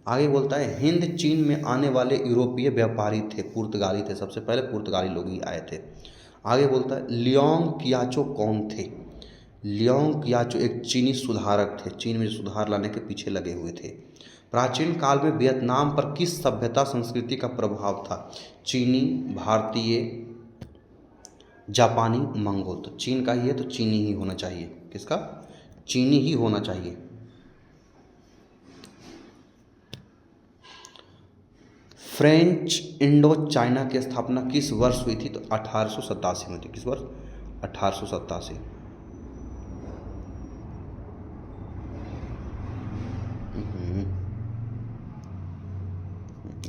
आगे बोलता है हिंद चीन में आने वाले यूरोपीय व्यापारी थे, पुर्तगाली थे। सबसे पहले पुर्तगाली लोग ही आए थे। आगे बोलता है लियोंग कियाचो कौन थे? लियोंग कियाचो एक चीनी सुधारक थे, चीन में सुधार लाने के पीछे लगे हुए थे। प्राचीन काल में वियतनाम पर किस सभ्यता संस्कृति का प्रभाव था? चीनी, भारतीय, जापानी, मंगोल। तो चीन का ही है तो चीनी ही होना चाहिए। किसका? चीनी ही होना चाहिए। फ्रेंच इंडो चाइना की स्थापना किस वर्ष हुई थी? तो 1887 में थी। किस वर्ष? 1887।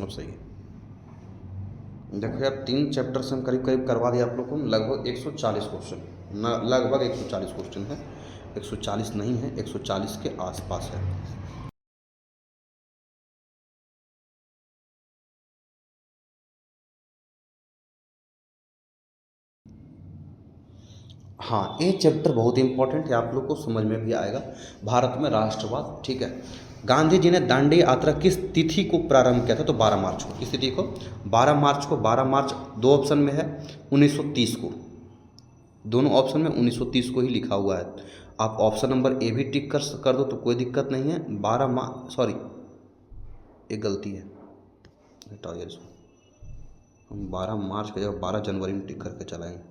अब सही है। देखो यार 3 चैप्टर से हम करीब करीब करवा दिया आप लोग को, लगभग 140 क्वेश्चन, लगभग 140 क्वेश्चन है। 140 नहीं है, 140 के आसपास है। हाँ, ये चैप्टर बहुत इंपॉर्टेंट है, आप लोग को समझ में भी आएगा। भारत में राष्ट्रवाद, ठीक है। गांधी जी ने दांडी यात्रा किस तिथि को प्रारंभ किया था? तो 12 मार्च को। किस तिथि को? 12 मार्च को। 12 मार्च दो ऑप्शन में है, 1930 को। दोनों ऑप्शन में 1930 को ही लिखा हुआ है। आप ऑप्शन नंबर ए भी टिक कर दो तो कोई दिक्कत नहीं है। 12 मार्च, सॉरी एक गलती है, हटाइए इसको। हम 12 मार्च की जगह 12 जनवरी में टिक करके चलाएंगे।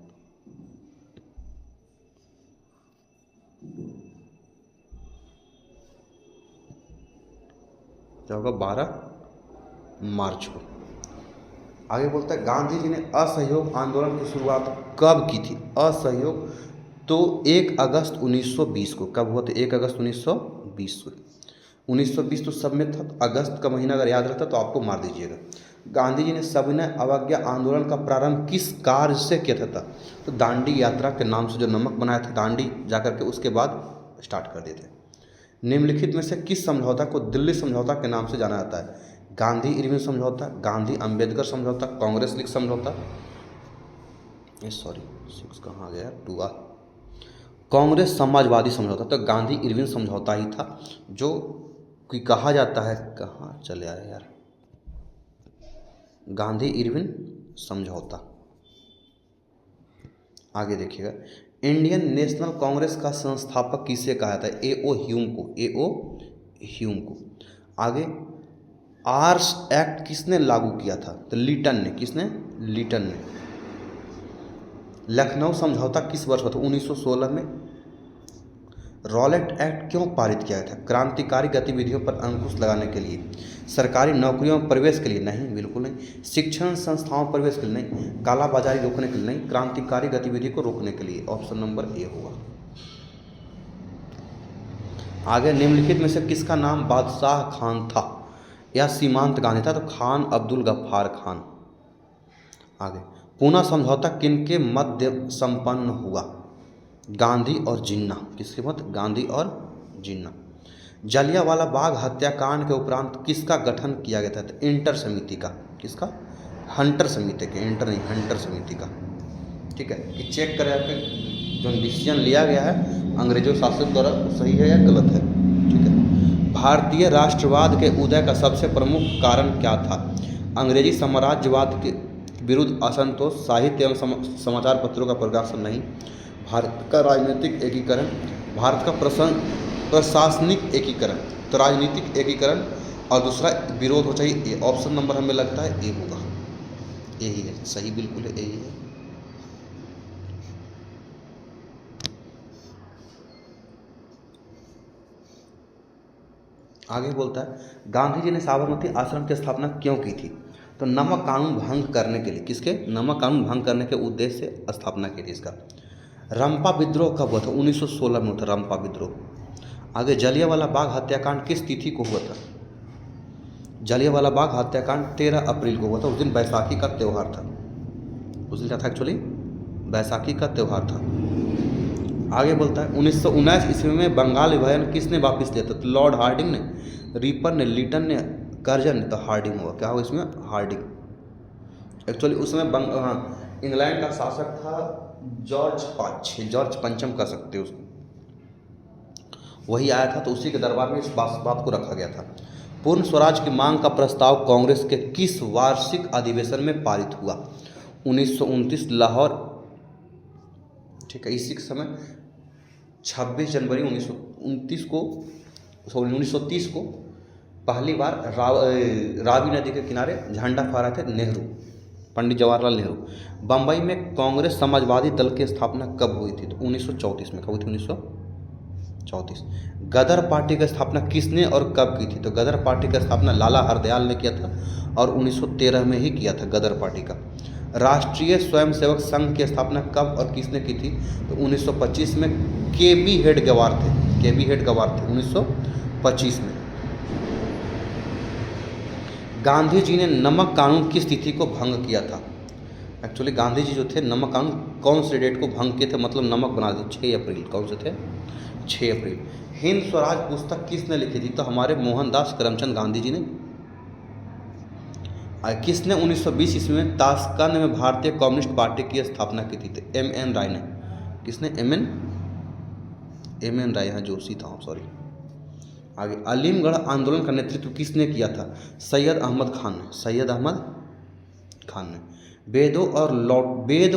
क्या होगा? 12 मार्च को। आगे बोलता है गांधी जी ने असहयोग आंदोलन की शुरुआत कब की थी? असहयोग तो 1 अगस्त 1920 को। कब हुआ था? 1 अगस्त 1920 को। 1920 तो सब में था, तो अगस्त का महीना अगर याद रहता तो आपको मार दीजिएगा। गांधी जी ने सविनय अवज्ञा आंदोलन का प्रारंभ किस कार्य से किया था? तो दांडी यात्रा के नाम से जो नमक बनाया था दांडी जाकर के, उसके बाद स्टार्ट कर दिए थे। निम्नलिखित में से किस समझौता को दिल्ली समझौता के नाम से जाना जाता है? गांधी इरविन समझौता, गांधी अंबेडकर समझौता, कांग्रेस लीग समझौता, सॉरी 6 कहाँ गया? 2 कांग्रेस समाजवादी समझौता। तो गांधी इरविन समझौता ही था जो कि कहा जाता है, कहाँ चले आए यार, गांधी इरविन समझौता। आगे देखिएगा, इंडियन नेशनल कांग्रेस का संस्थापक किसे कहा जाता है? ए.ओ. ह्यूम को। ए.ओ. ह्यूम को। आगे, आर्म्स एक्ट किसने लागू किया था? तो लीटन ने। किसने? लीटन ने। लखनऊ समझौता किस वर्ष हुआ था? 1916 में। रॉलेट एक्ट क्यों पारित किया गया था? क्रांतिकारी गतिविधियों पर अंकुश लगाने के लिए, सरकारी नौकरियों में प्रवेश के लिए नहीं, बिल्कुल नहीं, शिक्षण संस्थाओं में प्रवेश के लिए नहीं, कालाबाजारी रोकने के लिए नहीं, क्रांतिकारी गतिविधि को रोकने के लिए। ऑप्शन नंबर ए होगा। आगे, निम्नलिखित में से किसका नाम बादशाह खान था या सीमांत गांधी था? तो खान अब्दुल गफ्फार खान। आगे, पूना समझौता किनके मध्य संपन्न हुआ? गांधी और जिन्ना। किसके मत? गांधी और जिन्ना। जलियांवाला बाग हत्याकांड के उपरांत किसका गठन किया गया था? तो इंटर समिति का। किसका? हंटर समिति के। इंटर नहीं, हंटर समिति का। ठीक है, कि चेक करें आपके जो डिसीजन लिया गया है अंग्रेजों शासक द्वारा सही है या गलत है। ठीक है। भारतीय राष्ट्रवाद के उदय का सबसे प्रमुख कारण क्या था? अंग्रेजी साम्राज्यवाद के विरुद्ध असंतोष, साहित्य एवं समाचार पत्रों का प्रकाशन नहीं, भारत का राजनीतिक एकीकरण, भारत का प्रशासनिक एकीकरण। तो राजनीतिक एकीकरण और दूसरा विरोध हो चाहिए। ऑप्शन नंबर हमें लगता है ए होगा। यही है सही, बिल्कुल है, यही है। आगे बोलता है गांधी जी ने साबरमती आश्रम की स्थापना क्यों की थी? तो नमक कानून भंग करने के लिए। किसके? नमक कानून भंग करने के उद्देश्य से स्थापना की थी इसका। रंपा विद्रोह कब हुआ था? 1916 में हुआ था रंपा विद्रोह। आगे, जलियांवाला बाग हत्याकांड किस तिथि को हुआ था? जलियांवाला बाग हत्याकांड 13 अप्रैल को हुआ था। उस दिन बैसाखी का त्यौहार था। उस दिन क्या था? एक्चुअली बैसाखी का त्यौहार था। आगे बोलता है 1919 ईस्वी में बंगाल विभाजन किसने वापस लिया था? तो लॉर्ड हार्डिंग ने, रीपर ने, लीटन ने, कर्जन ने। तो हार्डिंग होगा। क्या होगा इसमें? हार्डिंग। एक्चुअली उस समय इंग्लैंड का शासक था जॉर्ज पंचम कह सकते हो उसको, वही आया था, तो उसी के दरबार में इस बात को रखा गया था। पूर्ण स्वराज की मांग का प्रस्ताव कांग्रेस के किस वार्षिक अधिवेशन में पारित हुआ? 1929 लाहौर। ठीक है, इसी के समय 26 जनवरी 1930 को पहली बार रावी नदी के किनारे झंडा फहरा थे नेहरू, पंडित जवाहरलाल नेहरू। बम्बई में कांग्रेस समाजवादी दल की स्थापना कब हुई थी? तो 1934 में। कब हुई थी? 1934। गदर पार्टी की स्थापना किसने और कब की थी? तो गदर पार्टी की स्थापना लाला हरदयाल ने किया था और 1913 में ही किया था गदर पार्टी का। राष्ट्रीय स्वयंसेवक संघ की स्थापना कब और किसने की थी? तो 1925 में। के.बी. हेडगेवार थे। के.बी. हेडगेवार थे 1925 में। गांधी जी ने नमक कानून किस तिथि को भंग किया था? एक्चुअली गांधी जी जो थे नमक कानून कौन से डेट को भंग किए थे, मतलब नमक बना दिए? 6 अप्रैल। कौन से थे? 6 अप्रैल। हिंद स्वराज पुस्तक किसने लिखी थी? तो हमारे मोहनदास करमचंद गांधी जी ने। किसने 1920 ईस्वी में ताशकंद में भारतीय कम्युनिस्ट पार्टी की स्थापना की थी? तो M.N. राय ने। किसने? एम एन राय, यहाँ जोशी था, सॉरी। आगे, अलीमगढ़ आंदोलन का नेतृत्व किसने किया था? सैयद अहमद खान ने। सैयद अहमद खान ने। वेद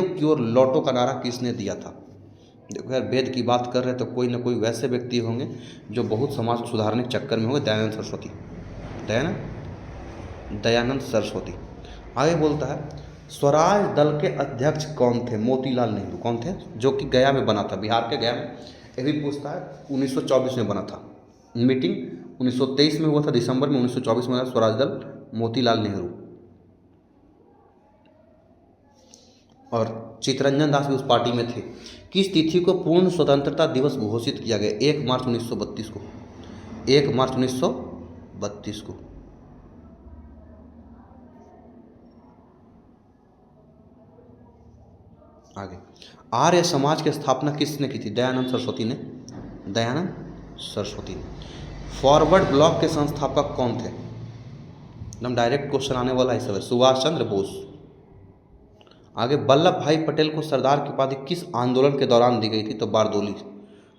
की ओर लौटो का नारा किसने दिया था? देखो यार, वेद की बात कर रहे हैं तो कोई ना कोई वैसे व्यक्ति होंगे जो बहुत समाज को सुधारने के चक्कर में होंगे। दयानंद सरस्वती। आगे बोलता है, स्वराज दल के अध्यक्ष कौन थे? मोतीलाल नेहरू। कौन थे? जो कि गया में बना था, बिहार के गया में। ये भी पूछता है, 1924 में बना था। मीटिंग 1923 में हुआ था, दिसंबर में 1924 में बना स्वराज दल, मोतीलाल नेहरू। और चित्तरंजन दास भी उस पार्टी में थे। किस तिथि को पूर्ण स्वतंत्रता दिवस घोषित किया गया? 1 मार्च 1932 को। 1 मार्च 1932 को। आगे, आर्य समाज की स्थापना किसने की थी? दयानंद सरस्वती ने। दयानंद सरस्वती ने। फॉरवर्ड ब्लॉक के संस्थापक कौन थे? एकदम डायरेक्ट क्वेश्चन आने वाला है सब। सुभाष चंद्र बोस। आगे, वल्लभ भाई पटेल को सरदार की उपाधि किस आंदोलन के दौरान दी गई थी? तो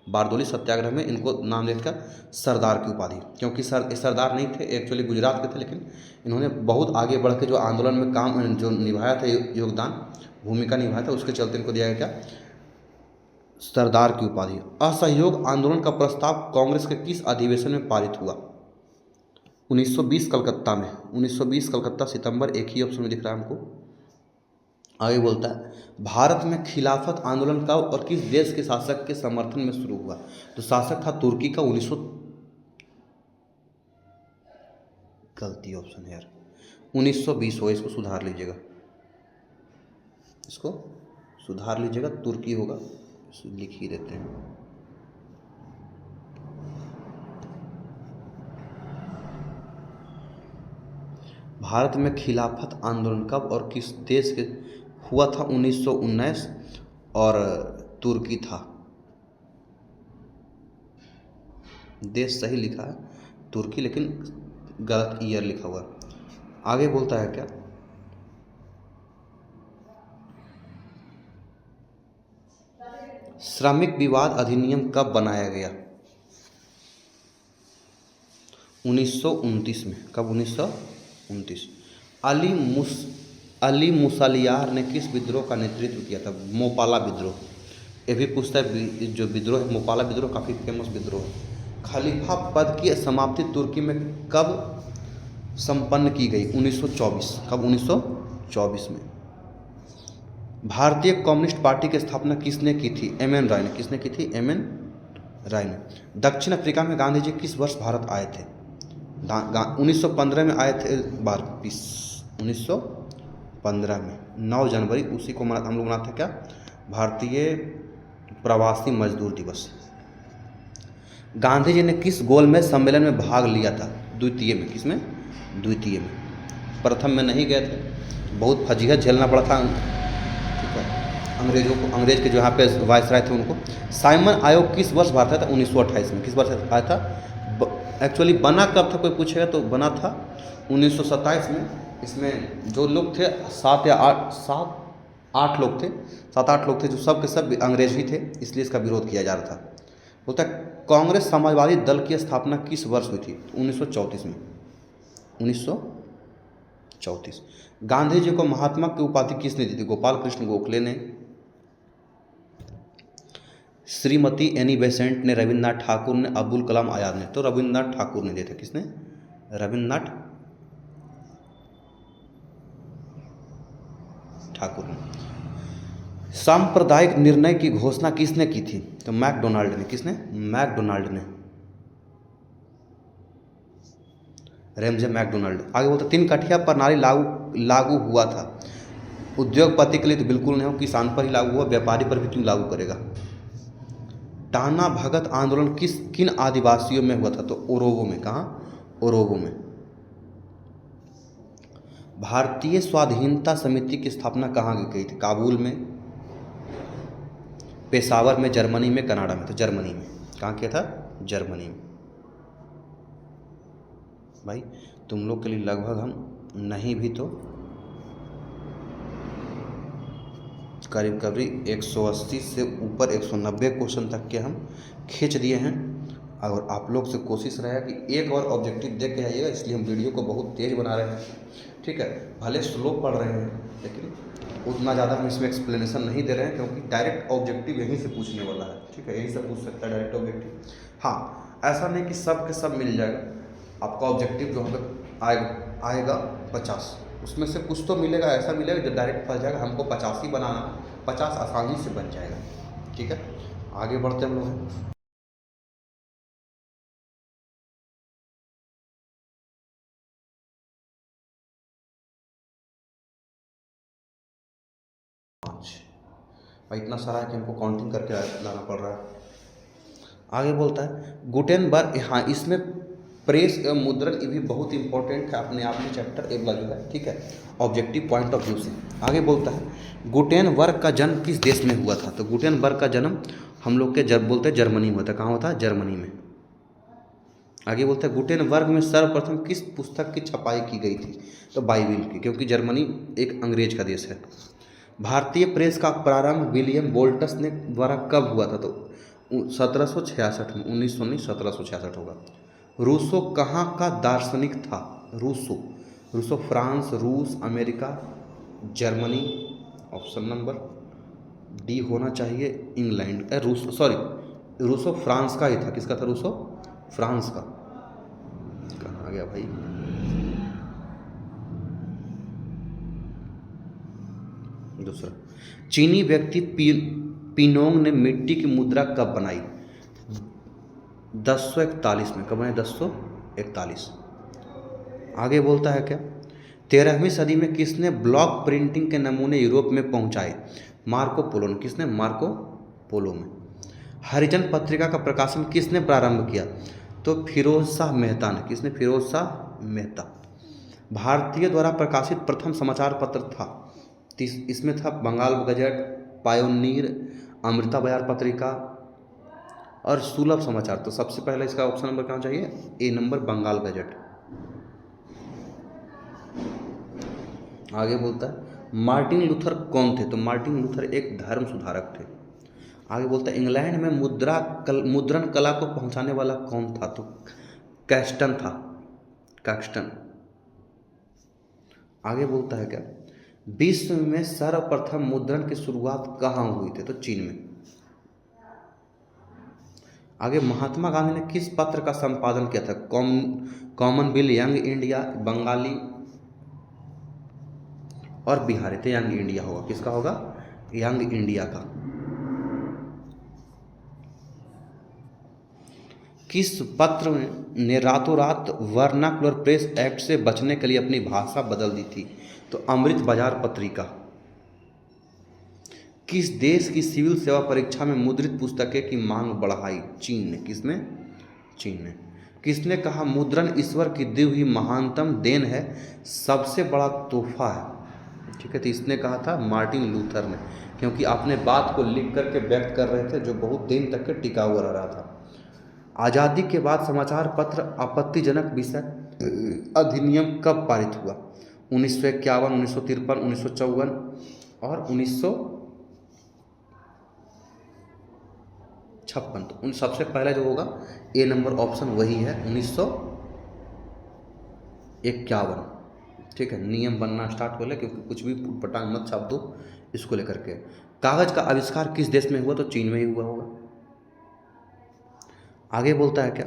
बारदोली सत्याग्रह में इनको नाम देकर सरदार की उपाधि, क्योंकि सरदार नहीं थे, एक्चुअली गुजरात के थे, लेकिन इन्होंने बहुत आगे बढ़ के जो आंदोलन में काम जो निभाया था, योगदान भूमिका निभाया था, उसके चलते इनको दिया गया क्या? सरदार की उपाधि। असहयोग आंदोलन का प्रस्ताव कांग्रेस के किस अधिवेशन में पारित हुआ? 1920 कलकत्ता में। 1920 कलकत्ता, सितंबर, एक ही ऑप्शन में दिख रहा है हमको। आगे बोलता है, भारत में खिलाफत आंदोलन कब और किस देश के शासक के समर्थन में शुरू हुआ? तो शासक था तुर्की का। 1900 गलती ऑप्शन है यार, 1920 हो, इसको सुधार लीजिएगा, तुर्की होगा, लिख ही देते हैं। भारत में खिलाफत आंदोलन कब और किस देश के हुआ था? 1919 और तुर्की था। देश सही लिखा है तुर्की, लेकिन गलत ईयर लिखा हुआ। आगे बोलता है क्या, श्रमिक विवाद अधिनियम कब बनाया गया? 1929 में। कब? 1929। अली मुसलियार ने किस विद्रोह का नेतृत्व किया था? मोपाला विद्रोह। ये भी पूछता है, जो विद्रोह है मोपाला विद्रोह काफ़ी फेमस विद्रोह है। खलीफा पद की समाप्ति तुर्की में कब संपन्न की गई? 1924। कब? 1924 में। भारतीय कम्युनिस्ट पार्टी की स्थापना किसने की थी? एम.एन. राय ने। किसने की थी? एम.एन. राय ने। दक्षिण अफ्रीका में गांधी जी किस वर्ष भारत आए थे? 1915 में आए थे। 1915 में 9 जनवरी, उसी को हम लोग मनाते क्या? भारतीय प्रवासी मजदूर दिवस। गांधी जी ने किस गोलमेज सम्मेलन में भाग लिया था? द्वितीय में। किसमें? द्वितीय में। प्रथम में नहीं गए थे, बहुत फजीहत झेलना पड़ा था, ठीक है, अंग्रेजों को। अंग्रेज के जो यहाँ पे वायसराय थे उनको। साइमन आयोग किस वर्ष भारत आया था? 1928 में। किस वर्ष आया था? एक्चुअली बना कब था कोई पूछेगा तो बना था 1927 में। इसमें जो लोग थे 7-8 लोग थे, 7-8 लोग थे, जो सब के सब अंग्रेज ही थे, इसलिए इसका विरोध किया जा रहा था। बोलता है, कांग्रेस समाजवादी दल की स्थापना किस वर्ष हुई थी? 1934 में। 1934। गांधी जी को महात्मा की उपाधि किसने दी थी? गोपाल कृष्ण गोखले ने। श्रीमती एनी बेसेंट ने, रविन्द्रनाथ ठाकुर ने, अब्दुल कलाम आजाद ने। तो रविन्द्रनाथ ठाकुर ने दिए थे। किसने? रविन्द्रनाथ ठाकुर ने। सांप्रदायिक निर्णय की घोषणा किसने की थी? तो मैकडोनाल्ड ने। किसने? मैकडोनाल्ड ने, रेमजे मैकडोनाल्ड। आगे बोलते, 3 कठिया प्रणाली लागू हुआ था। उद्योगपति के लिए तो बिल्कुल नहीं हो, किसान पर ही लागू हुआ, व्यापारी पर भी क्यों लागू करेगा? टाना भगत आंदोलन किन आदिवासियों में हुआ था? तो ओरोवो में। कहाँ? ओरोवो में। भारतीय स्वाधीनता समिति की स्थापना कहाँ की गई थी? काबुल में, पेशावर में, जर्मनी में, कनाडा में। तो जर्मनी में। कहाँ किया था? जर्मनी में। भाई तुम लोग के लिए लगभग हम नहीं भी तो करीब करीब 180 से ऊपर 190 क्वेश्चन तक के हम खींच दिए हैं। और आप लोग से कोशिश रहेगा कि एक और ऑब्जेक्टिव देख के आइएगा, इसलिए हम वीडियो को बहुत तेज़ बना रहे हैं। ठीक है, भले स्लो पढ़ रहे हैं लेकिन उतना ज़्यादा हम इसमें एक्सप्लेनेशन नहीं दे रहे हैं, क्योंकि डायरेक्ट ऑब्जेक्टिव यहीं से पूछने वाला है। ठीक है, यहीं से पूछ सकता है डायरेक्ट ऑब्जेक्टिव। हाँ, ऐसा नहीं कि सब के सब मिल जाएगा। आपका ऑब्जेक्टिव जो होगा आएगा 50, उसमें से कुछ तो मिलेगा, ऐसा मिलेगा जो डायरेक्ट फंस जाएगा। हमको 50 ही बनाना, 50 आसानी से बन जाएगा। ठीक है, आगे बढ़ते हम लोग। भाई इतना सारा है कि हमको काउंटिंग करके लाना पड़ रहा है। आगे बोलता है गुटेनबर्ग। हाँ, इसमें प्रेस एवं मुद्रण ये भी बहुत इंपॉर्टेंट है अपने आप में, चैप्टर ए वाला जो है। ठीक है, ऑब्जेक्टिव पॉइंट ऑफ व्यू से। आगे बोलता है गुटेनबर्ग का जन्म किस देश में हुआ था? तो गुटेनबर्ग का जन्म हम लोग के जब बोलते हैं जर्मनी में होता है। कहाँ होता है? जर्मनी में। आगे बोलता है गुटेनबर्ग में सर्वप्रथम किस पुस्तक की छपाई की गई थी? तो बाइबिल की, क्योंकि जर्मनी एक अंग्रेज का देश है। भारतीय प्रेस का प्रारंभ विलियम बोल्टस ने द्वारा कब हुआ था? तो 1766 में, 1919 1766 होगा। रूसो कहाँ का दार्शनिक था? रूसो फ्रांस, रूस, America, Germany. Option number D होना चाहिए, इंग्लैंड। रूसो फ्रांस का ही था। किसका था? रूसो फ्रांस का। कहाँ गया भाई? दूसरा, चीनी व्यक्ति पिनोंग ने मिट्टी की मुद्रा कब बनाई? 1041 में। कब बनाई? 1041। आगे बोलता है क्या 13वीं सदी में किसने ब्लॉक प्रिंटिंग के नमूने यूरोप में पहुंचाए? मार्को पोलो ने। किसने? मार्को पोलो में। हरिजन पत्रिका का प्रकाशन किसने प्रारंभ किया? तो फिरोज शाह मेहता ने। किसने? फिरोज शाह मेहता। भारतीय द्वारा प्रकाशित प्रथम समाचार पत्र था? इसमें था बंगाल गजट, पायोनीर, अमृता बयार पत्रिका और सुलभ समाचार। तो सबसे पहले इसका ऑप्शन नंबर कहाँ चाहिए? ए नंबर, बंगाल गजट। आगे बोलता है मार्टिन लूथर कौन थे? तो मार्टिन लूथर एक धर्म सुधारक थे। आगे बोलता है इंग्लैंड में मुद्रण कला को पहुंचाने वाला कौन था? तो कैक्सटन था, कैक्सटन। आगे बोलता है क्या विश्व में सर्वप्रथम मुद्रण की शुरुआत कहाँ हुई थी? तो चीन में। आगे महात्मा गांधी ने किस पत्र का संपादन किया था? कॉमनवेल्थ, यंग इंडिया, बंगाली और बिहारी। तो यंग इंडिया होगा। किसका होगा? यंग इंडिया का। किस पत्र ने रातों रात वर्नाकुलर प्रेस एक्ट से बचने के लिए अपनी भाषा बदल दी थी? तो अमृत बाजार पत्रिका। किस देश की सिविल सेवा परीक्षा में मुद्रित पुस्तकें की मांग बढ़ाई? चीन ने। किसमें? चीन ने। किसने कहा मुद्रण ईश्वर की दी हुई महानतम देन है, सबसे बड़ा तोहफा है? ठीक है, तो इसने कहा था मार्टिन लूथर ने, क्योंकि अपने बात को लिख करके व्यक्त कर रहे थे जो बहुत दिन तक के टिका हुआ रहा था। आज़ादी के बाद समाचार पत्र आपत्तिजनक विषय अधिनियम कब पारित हुआ? 1951, 1953, 1954 और 1956। तो उन सबसे पहले जो होगा ए नंबर ऑप्शन वही है, 1951। ठीक है, नियम बनना स्टार्ट हो गया, क्योंकि कुछ भी पटांग मत छाप दो इसको लेकर के। कागज का आविष्कार किस देश में हुआ? तो चीन में ही हुआ होगा। आगे बोलता है क्या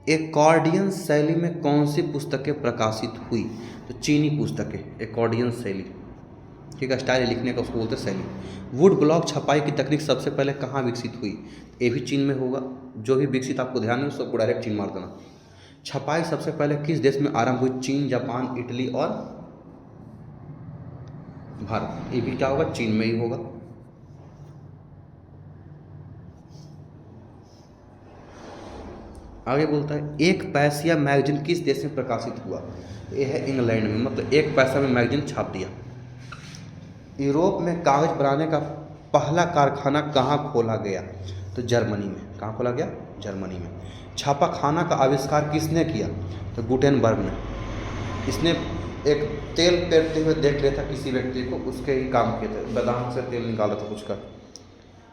एकॉर्डियन शैली में कौन सी पुस्तकें प्रकाशित हुई? तो चीनी पुस्तकें, एकॉर्डियन शैली। ठीक है, स्टाइल लिखने का उसको बोलते हैं शैली। वुड ब्लॉक छपाई की तकनीक सबसे पहले कहाँ विकसित हुई? ये भी चीन में होगा। जो भी विकसित आपको ध्यान है उसको डायरेक्ट चीन मार देना। छपाई सबसे पहले किस देश में आरंभ हुई? चीन, जापान, इटली और भारत। ये भी क्या होगा? चीन में ही होगा। आगे बोलता है एक पैसिया मैगजीन किस देश में प्रकाशित हुआ? ये है इंग्लैंड में, मतलब एक पैसा में मैगजीन छाप दिया। यूरोप में कागज बनाने का पहला कारखाना कहाँ खोला गया? तो जर्मनी में। कहाँ खोला गया? जर्मनी में। छापाखाना का आविष्कार किसने किया? तो गुटेनबर्ग ने। इसने एक तेल पेरते हुए देख लिया था किसी व्यक्ति को, उसके ही काम किए थे, बादाम से तेल निकाला था कुछ का।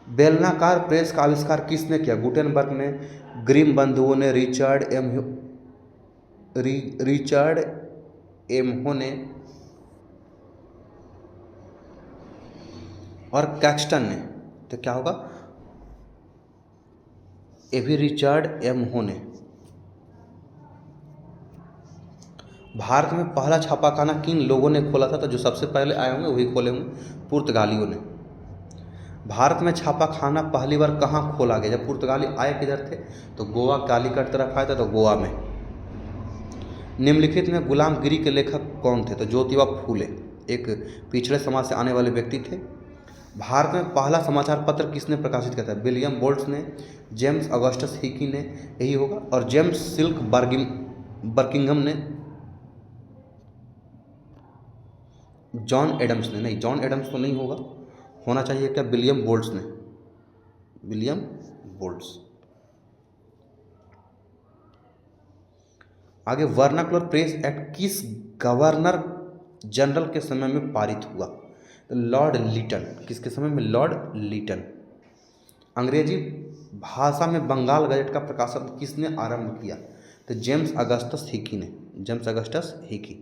बेलनाकार प्रेस का आविष्कार किसने किया? गुटेनबर्ग ने, ग्रिम बंधुओं ने, रिचर्ड एमहो ने और कैक्सटन ने। तो क्या होगा? ये भी रिचर्ड एमहो ने। भारत में पहला छापाखाना किन लोगों ने खोला था? तो जो सबसे पहले आए होंगे वही खोले होंगे, पुर्तगालियों ने। भारत में छापाखाना पहली बार कहाँ खोला गया? जब पुर्तगाली आए किधर थे? तो गोवा, कालीकट तरफ आए थे, तो गोवा में। निम्नलिखित में गुलामगिरी के लेखक कौन थे? तो ज्योतिबा फूले, एक पिछड़े समाज से आने वाले व्यक्ति थे। भारत में पहला समाचार पत्र किसने प्रकाशित किया था? विलियम बोल्ट्स ने, जेम्स ऑगस्टस हिकी ने, यही होगा। और जेम्स सिल्क बर्किंघम ने, जॉन एडम्स ने। नहीं, जॉन एडम्स तो नहीं होगा, होना चाहिए क्या? विलियम बोल्ट्स ने, विलियम बोल्ट्स। आगे, वर्नाकुलर प्रेस एक्ट किस गवर्नर जनरल के समय में पारित हुआ? तो लॉर्ड लीटन। किसके समय में? Lord Lytton. अंग्रेजी भाषा में बंगाल गजट का प्रकाशन किसने आरंभ किया? तो जेम्स अगस्टस हिकी ने, जेम्स अगस्टस हिकी।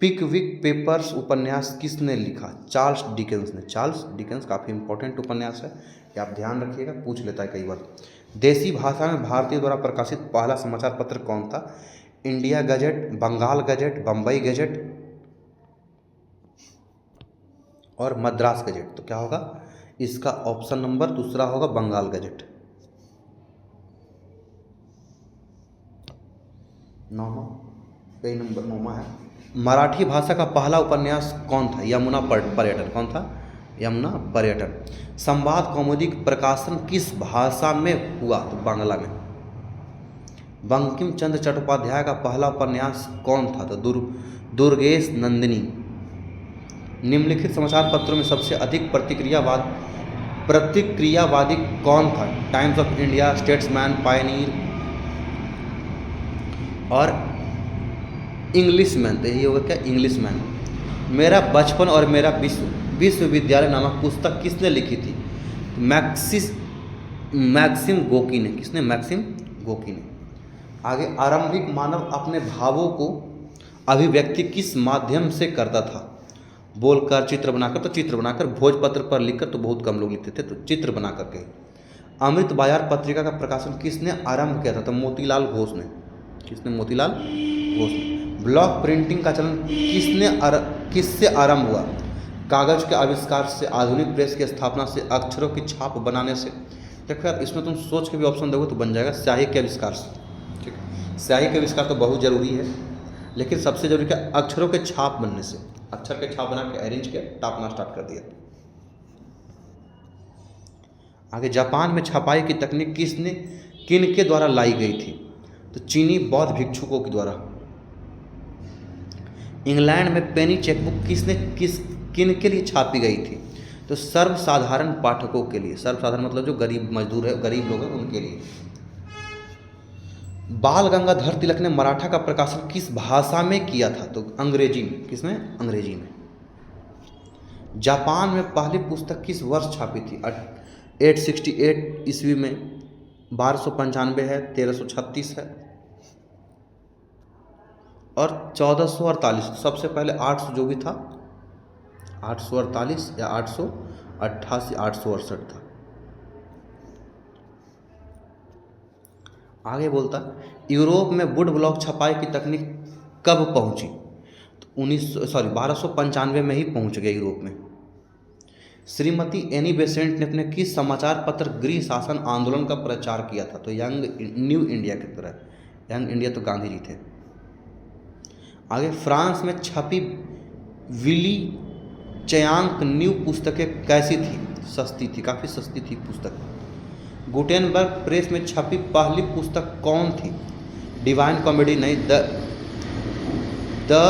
पिकविक पेपर्स उपन्यास किसने लिखा? चार्ल्स डिकेंस ने। चार्ल्स डिकेंस काफ़ी इंपॉर्टेंट उपन्यास है, ये आप ध्यान रखिएगा, पूछ लेता है कई बार। देसी भाषा में भारतीय द्वारा प्रकाशित पहला समाचार पत्र कौन था? India Gazette, Bengal Gazette, Bombay Gazette और मद्रास गजट। तो क्या होगा इसका? ऑप्शन नंबर दूसरा होगा, बंगाल गजट। नौमा, कई नंबर नौमा है। मराठी भाषा का पहला उपन्यास कौन था? यमुना पर्यटन। कौन था? यमुना पर्यटन। संवाद कौमुदी प्रकाशन किस भाषा में हुआ? तो बांग्ला में। बंकिम चंद्र चट्टोपाध्याय का पहला उपन्यास कौन था? तो दुर्गेश नंदिनी। निम्नलिखित समाचार पत्रों में सबसे अधिक प्रतिक्रियावादी कौन था? Times of India, statesman, Pioneer और इंग्लिशमैन। तो यही होगा क्या? इंग्लिशमैन। मेरा बचपन और मेरा विश्वविद्यालय नामक पुस्तक किसने लिखी थी? मैक्सिम गोकी ने। किसने? मैक्सिम गोकी ने। आगे, आरंभिक मानव अपने भावों को अभिव्यक्ति किस माध्यम से करता था? बोलकर, चित्र बनाकर। तो चित्र बनाकर। भोजपत्र पर लिखकर तो बहुत कम लोग लिखते थे, तो चित्र बना करके। अमृत बाजार पत्रिका का प्रकाशन किसने आरंभ किया था? तो मोतीलाल घोष ने। किसने? मोतीलाल घोष ने। ब्लॉक प्रिंटिंग का चलन किससे आरंभ हुआ? कागज के आविष्कार से, आधुनिक प्रेस की स्थापना से, अक्षरों की छाप बनाने से। देखो यार, इसमें तुम सोच के भी ऑप्शन दोगे तो बन जाएगा स्याही के आविष्कार से। ठीक है, स्याही के आविष्कार तो बहुत जरूरी है, लेकिन सबसे जरूरी क्या? अक्षरों के छाप बनने से। अक्षर के छाप बना के अरेंज किया, टापना स्टार्ट कर दिया। आगे, जापान में छपाई की तकनीक किन के द्वारा लाई गई थी? तो चीनी बौद्ध भिक्षुकों के द्वारा। इंग्लैंड में पेनी चेकबुक किन के लिए छापी गई थी? तो सर्वसाधारण पाठकों के लिए। सर्वसाधारण मतलब जो गरीब मजदूर है, गरीब लोग हैं, उनके लिए। बाल गंगाधर तिलक ने मराठा का प्रकाशन किस भाषा में किया था? तो अंग्रेजी में। किसमें? अंग्रेजी में। जापान में पहली पुस्तक किस वर्ष छापी थी? 868 ईस्वी में। 1295 है, 1336 है और 1448। सबसे पहले 800 जो भी था, 848 या 888, 868 था। आगे बोलता, यूरोप में वुड ब्लॉक छपाई की तकनीक कब पहुंची? तो 1295 में ही पहुंच गया यूरोप में। श्रीमती एनी बेसेंट ने अपने किस समाचार पत्र गृह शासन आंदोलन का प्रचार किया था? तो न्यू इंडिया की तरह। यंग इंडिया तो गांधी जी थे। आगे, फ्रांस में छपी विली चयांक न्यू पुस्तकें कैसी थी? सस्ती थी, काफ़ी सस्ती थी पुस्तक। गुटेनबर्ग प्रेस में छपी पहली पुस्तक कौन थी? डिवाइन कॉमेडी नहीं, the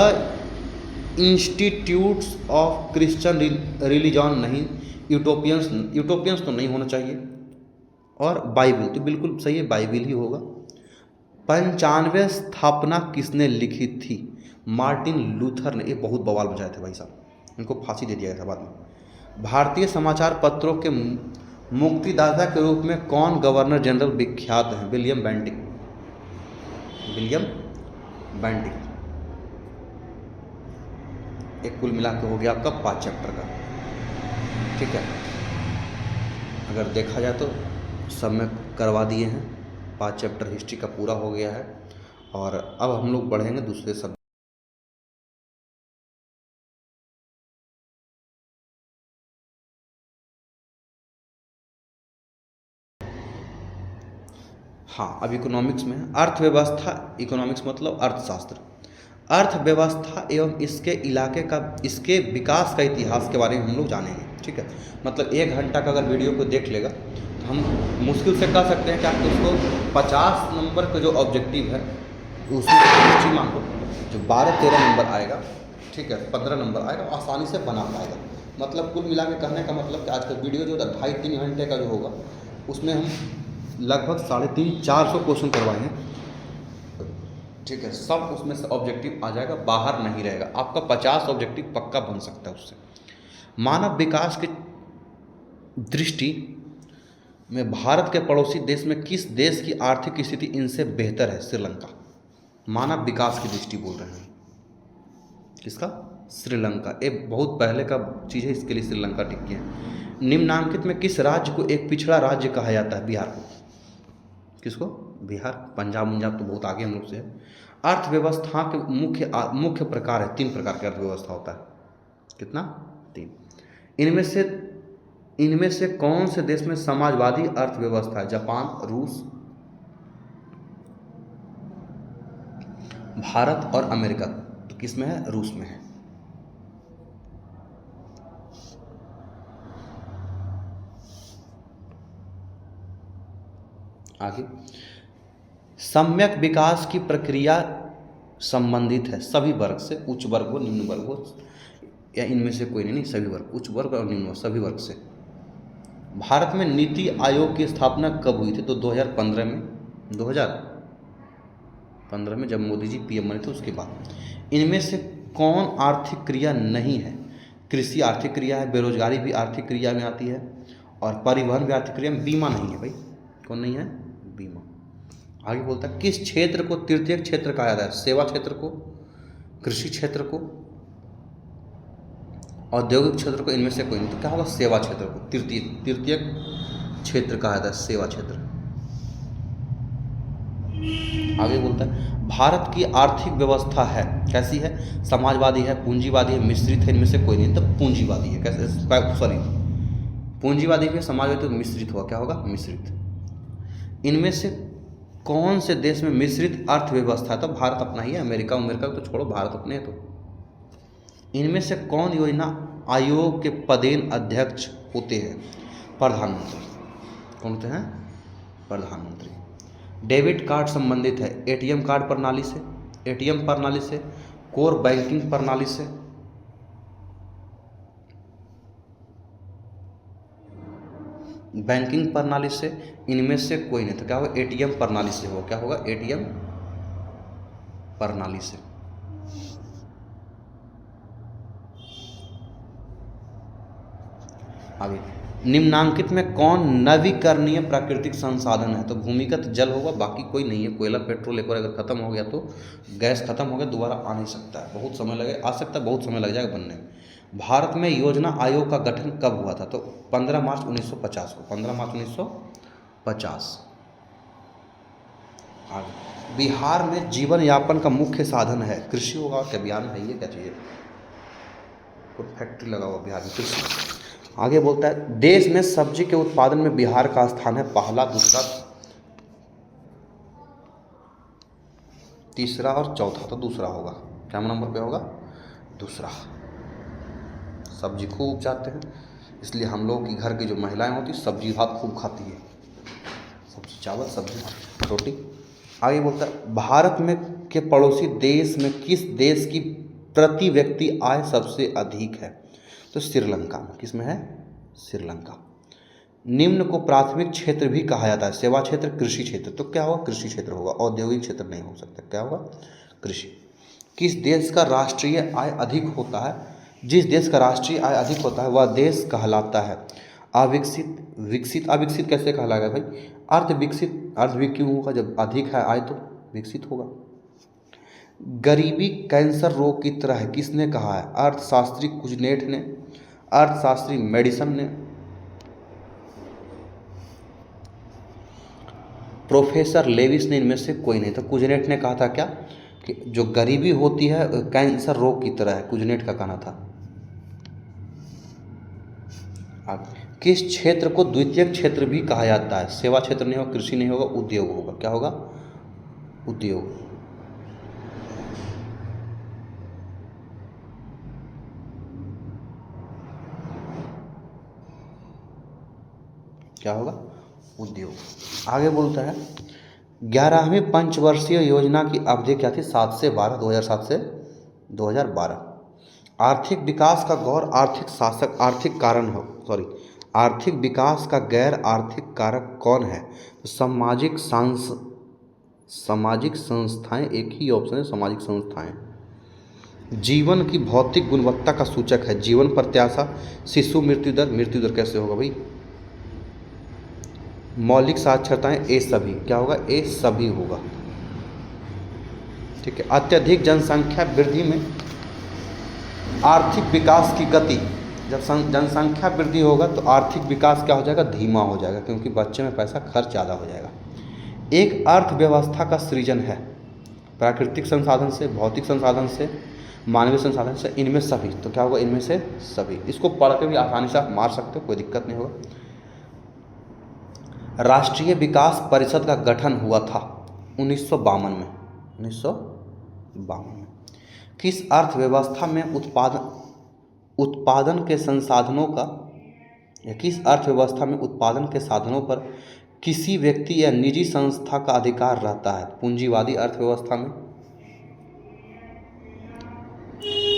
institutes of Christian religion नहीं, यूटोपियंस तो नहीं होना चाहिए, और बाइबिल तो बिल्कुल सही है, बाइबिल ही होगा। 95 स्थापना किसने लिखी थी? मार्टिन लूथर ने, ये बहुत बवाल मचाए थे भाई साहब, इनको फांसी दे दिया गया था बाद में। भारतीय समाचार पत्रों के मुक्तिदाता के रूप में कौन गवर्नर जनरल विख्यात हैं? William Bentinck. William Bentinck. एक कुल मिला के हो गया आपका 5 चैप्टर का, ठीक है। अगर देखा जाए तो सब में करवा दिए हैं, 5 चैप्टर हिस्ट्री का पूरा हो गया है। और अब हम लोग बढ़ेंगे दूसरे सब। हाँ, अब इकोनॉमिक्स में है। अर्थव्यवस्था, इकोनॉमिक्स मतलब अर्थशास्त्र। अर्थव्यवस्था एवं इसके इलाके का, इसके विकास का इतिहास के बारे में हम लोग जानेंगे, ठीक है। मतलब 1 घंटा का अगर वीडियो को देख लेगा तो हम मुश्किल से कह सकते हैं कि आपको उसको 50 नंबर का जो ऑब्जेक्टिव है उसमें हिस्ट्री मान लो जो 12-13 नंबर आएगा, ठीक है, 15 नंबर आएगा, आसानी से बना पाएगा। मतलब कुल मिला के कहने का मतलब कि आज का वीडियो जो 2.5-3 घंटे का जो होगा उसमें हम लगभग 350-400 क्वेश्चन करवाए हैं, ठीक है। सब उसमें से ऑब्जेक्टिव आ जाएगा, बाहर नहीं रहेगा। आपका 50 ऑब्जेक्टिव पक्का बन सकता है उससे। मानव विकास की दृष्टि में भारत के पड़ोसी देश में किस देश की आर्थिक स्थिति इनसे बेहतर है? श्रीलंका। मानव विकास की दृष्टि बोल रहे हैं, किसका? श्रीलंका। एक बहुत पहले का चीज़ है, इसके लिए श्रीलंका टिक गया है। निम्नांकित में किस राज्य को एक पिछड़ा राज्य कहा जाता है? बिहार को। किसको? बिहार। पंजाब मुंजाब तो बहुत आगे हम लोग से है। अर्थव्यवस्था के मुख्य प्रकार है, 3 प्रकार की अर्थव्यवस्था होता है। कितना? 3। इनमें से कौन से देश में समाजवादी अर्थव्यवस्था है? जापान, रूस, भारत और अमेरिका। तो किस में है? रूस में है। आगे, सम्यक विकास की प्रक्रिया संबंधित है सभी वर्ग से, उच्च वर्ग हो, निम्न वर्ग हो, या इनमें से कोई नहीं, सभी वर्ग, उच्च वर्ग और निम्न वर्ग, सभी वर्ग से। भारत में नीति आयोग की स्थापना कब हुई थी? तो 2015 में। 2015 में जब मोदी जी पीएम बने थे उसके बाद। इनमें से कौन आर्थिक क्रिया नहीं है? कृषि आर्थिक क्रिया है, बेरोजगारी भी आर्थिक क्रिया में आती है, और परिवहन भी आर्थिक क्रिया में। बीमा नहीं है भाई। कौन नहीं है? बीमा। आगे बोलता है किस क्षेत्र को तृतीयक क्षेत्र कहा जाता है? सेवा क्षेत्र को, कृषि क्षेत्र को, औद्योगिक क्षेत्र को, इनमें से कोई नहीं। तो क्या होगा? सेवा क्षेत्र को तृतीयक क्षेत्र कहा जाता है, सेवा क्षेत्र। आगे बोलता है भारत की आर्थिक व्यवस्था है कैसी है? समाजवादी है, पूंजीवादी है, मिश्रित है, इनमें से कोई नहीं। तो पूंजीवादी है। कैसे? सॉरी, पूंजीवादी भी, समाजवादी तो मिश्रित हुआ। क्या होगा? मिश्रित। इनमें से कौन से देश में मिश्रित अर्थव्यवस्था है? तो भारत अपना ही है। अमेरिका तो छोड़ो, भारत अपने है। तो इनमें से कौन योजना आयोग के पदेन अध्यक्ष होते हैं? प्रधानमंत्री। कौन होते हैं? प्रधानमंत्री। डेबिट कार्ड संबंधित है एटीएम कार्ड प्रणाली से, एटीएम प्रणाली से, कोर बैंकिंग प्रणाली से, बैंकिंग प्रणाली से, इनमें से कोई नहीं। तो क्या होगा? एटीएम प्रणाली से होगा। क्या होगा? एटीएम प्रणाली से। आगे, निम्नांकित में कौन नवीकरणीय प्राकृतिक संसाधन है? तो भूमिगत जल होगा, बाकी कोई नहीं है। कोयला, पेट्रोल एक बार अगर खत्म हो गया तो, गैस खत्म हो गया, दोबारा आ नहीं सकता है, बहुत समय लगे, आ सकता है, बहुत समय लग जाएगा बनने में। भारत में योजना आयोग का गठन कब हुआ था? तो 15 मार्च 1950 को। 15 मार्च 1950। आगे, बिहार में जीवन यापन का मुख्य साधन है? कृषि होगा। क्या बिहार में है? ये क्या चीज़ है? कोई फैक्ट्री लगा हुआ बिहार में, कृषि। आगे बोलता है देश में सब्जी के उत्पादन में बिहार का स्थान है पहला, दूसरा, तीसरा और चौथा। तो दूसरा होगा। क्या नंबर पे होगा? दूसरा। सब्जी खूब उपजाते हैं, इसलिए हम लोग की घर की जो महिलाएं होती सब्जी भात खूब खाती है। सब्जी, चावल, सब्जी, रोटी। आगे बोलता है भारत में के पड़ोसी देश में किस देश की प्रति व्यक्ति आय सबसे अधिक है? तो श्रीलंका में। किस में है? श्रीलंका। निम्न को प्राथमिक क्षेत्र भी कहा जाता है? सेवा क्षेत्र, कृषि क्षेत्र। तो क्या होगा? कृषि क्षेत्र होगा, औद्योगिक क्षेत्र नहीं हो सकता। क्या होगा? कृषि। किस देश का राष्ट्रीय आय अधिक होता है? जिस देश का राष्ट्रीय आय अधिक होता है वह देश कहलाता है अविकसित। विकसित अविकसित कैसे कहलाएगा भाई? अर्ध विकसित। अर्ध भी क्यों होगा? जब अधिक है आय तो विकसित होगा। गरीबी कैंसर रोग की तरह है, किसने कहा है? अर्थशास्त्री कुजनेट ने, अर्थशास्त्री मेडिसन ने, प्रोफेसर लेविस ने, इनमें से कोई नहीं। तो कुजनेट ने कहा था क्या कि जो गरीबी होती है कैंसर रोग की तरह है, कुजनेट का कहना था। किस क्षेत्र को द्वितीयक क्षेत्र भी कहा जाता है? सेवा क्षेत्र नहीं होगा, कृषि नहीं होगा, उद्योग होगा। क्या होगा? उद्योग। क्या होगा? उद्योग। आगे बोलता है 11वीं पंचवर्षीय योजना की अवधि क्या थी? 7 से 12, 2007 से 2012। आर्थिक विकास का गौर आर्थिक शासक आर्थिक कारण हो आर्थिक विकास का गैर आर्थिक कारक कौन है? सामाजिक संस्थाएं। एक ही ऑप्शन है, सामाजिक संस्थाएं। जीवन की भौतिक गुणवत्ता का सूचक है जीवन प्रत्याशा, शिशु मृत्यु दर। मृत्यु दर कैसे होगा भाई? मौलिक साक्षरताएं। ए सभी। क्या होगा? ए सभी होगा। ठीक है। अत्यधिक जनसंख्या वृद्धि में आर्थिक विकास की गति। जब जनसंख्या वृद्धि होगा तो आर्थिक विकास क्या हो जाएगा? धीमा हो जाएगा, क्योंकि बच्चे में पैसा खर्च ज़्यादा हो जाएगा। एक अर्थव्यवस्था का सृजन है प्राकृतिक संसाधन से, भौतिक संसाधन से, मानवीय संसाधन से, इनमें सभी। तो क्या होगा? इनमें से सभी। इसको पढ़ के भी आसानी से आप मार सकते हो, कोई दिक्कत नहीं होगा। राष्ट्रीय विकास परिषद का गठन हुआ था 1952 में। 1952 में। किस अर्थव्यवस्था में उत्पादन के संसाधनों का या किस अर्थव्यवस्था में उत्पादन के साधनों पर किसी व्यक्ति या निजी संस्था का अधिकार रहता है? पूंजीवादी अर्थव्यवस्था में,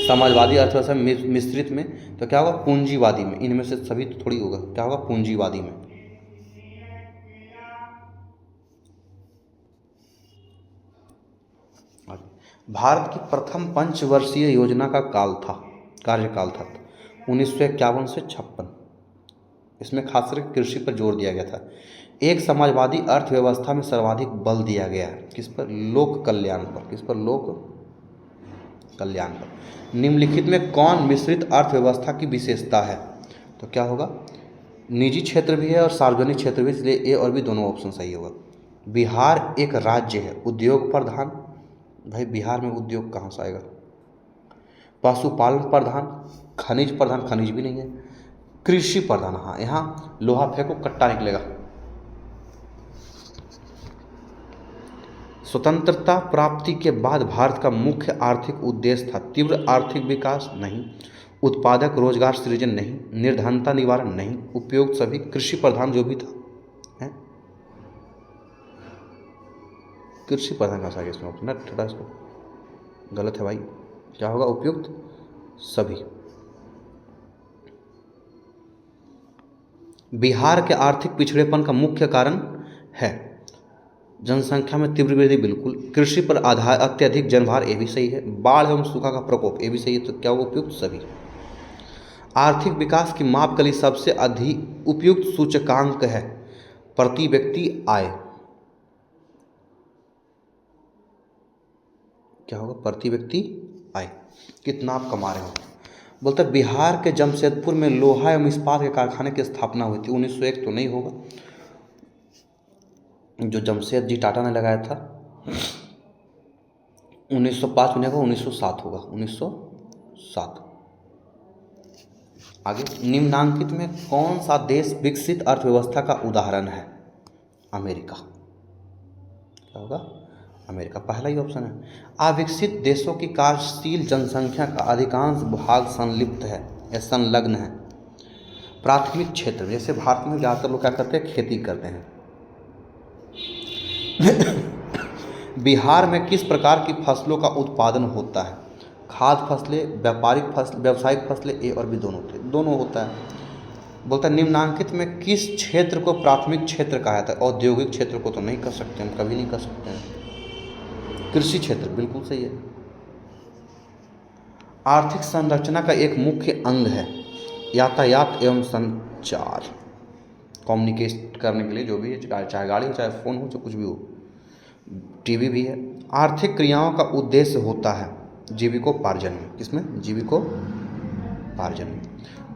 समाजवादी अर्थव्यवस्था में, मिश्रित में। तो क्या होगा? पूंजीवादी में। इनमें से सभी तो थोड़ी होगा। क्या होगा? पूंजीवादी में। भारत की प्रथम पंचवर्षीय योजना का कार्यकाल था 1951 से 56। इसमें खासकर कृषि पर जोर दिया गया था। एक समाजवादी अर्थव्यवस्था में सर्वाधिक बल दिया गया है किस पर? लोक कल्याण पर। किस पर? लोक कल्याण पर। निम्नलिखित में कौन मिश्रित अर्थव्यवस्था की विशेषता है? तो क्या होगा? निजी क्षेत्र भी है और सार्वजनिक क्षेत्र भी, इसलिए ए और बी दोनों ऑप्शन सही होगा। बिहार एक राज्य है उद्योग प्रधान। भाई बिहार में उद्योग कहाँ से आएगा? पशुपालन प्रधान, खनिज प्रधान, खनिज भी नहीं है। कृषि प्रधान, हाँ यहाँ लोहा फेंको कट्टा निकलेगा। स्वतंत्रता प्राप्ति के बाद भारत का मुख्य आर्थिक उद्देश्य था तीव्र आर्थिक विकास नहीं, उत्पादक रोजगार सृजन नहीं, निर्धनता निवारण नहीं, उपयोग सभी। कृषि प्रधान जो भी था है, कृषि प्रधान का सारे इसमें ऑप्शन है, थोड़ा इसको गलत है भाई। क्या होगा? उपयुक्त सभी। बिहार के आर्थिक पिछड़ेपन का मुख्य कारण है जनसंख्या में तीव्र वृद्धि, बिल्कुल। कृषि पर आधार अत्यधिक जनभार, ये भी सही है। बाढ़ एवं सूखा का प्रकोप, ये भी सही है। तो क्या होगा? उपयुक्त सभी। आर्थिक विकास की माप के लिए सबसे अधिक उपयुक्त सूचकांक है प्रति व्यक्ति आय। क्या होगा? प्रति व्यक्ति आय, कितना आप कमा रहे हो। बोलते बिहार के जमशेदपुर में लोहा एवं इस्पात के कारखाने की स्थापना हुई थी 1901। तो नहीं होगा, जो जमशेद जी टाटा ने लगाया था 1905 में होगा, 1907 होगा, 1907। आगे, निम्नांकित में कौन सा देश विकसित अर्थव्यवस्था का उदाहरण है? अमेरिका। क्या होगा? अमेरिका, पहला ही ऑप्शन है। अविकसित देशों की कार्यशील जनसंख्या का अधिकांश भाग संलिप्त है या संलग्न है प्राथमिक क्षेत्र। जैसे भारत में ज़्यादातर लोग क्या करते हैं? खेती करते हैं। बिहार में किस प्रकार की फसलों का उत्पादन होता है? खाद्य फसलें, व्यापारिक फसल, व्यावसायिक फसलें। ए और बी दोनों होता है। बोलता है निम्नांकित में किस क्षेत्र को प्राथमिक क्षेत्र कहा जाता है? औद्योगिक क्षेत्र को तो नहीं कर सकते हम, कभी नहीं कर सकते हैं। कृषि क्षेत्र, बिल्कुल सही है। आर्थिक संरचना का एक मुख्य अंग है यातायात एवं संचार, कम्युनिकेट करने के लिए जो भी है, चाहे गाड़ी हो, चाहे फ़ोन हो, चाहे कुछ भी हो, टीवी भी है। आर्थिक क्रियाओं का उद्देश्य होता है जीविकोपार्जन में, किसमें? जीविकोपार्जन में।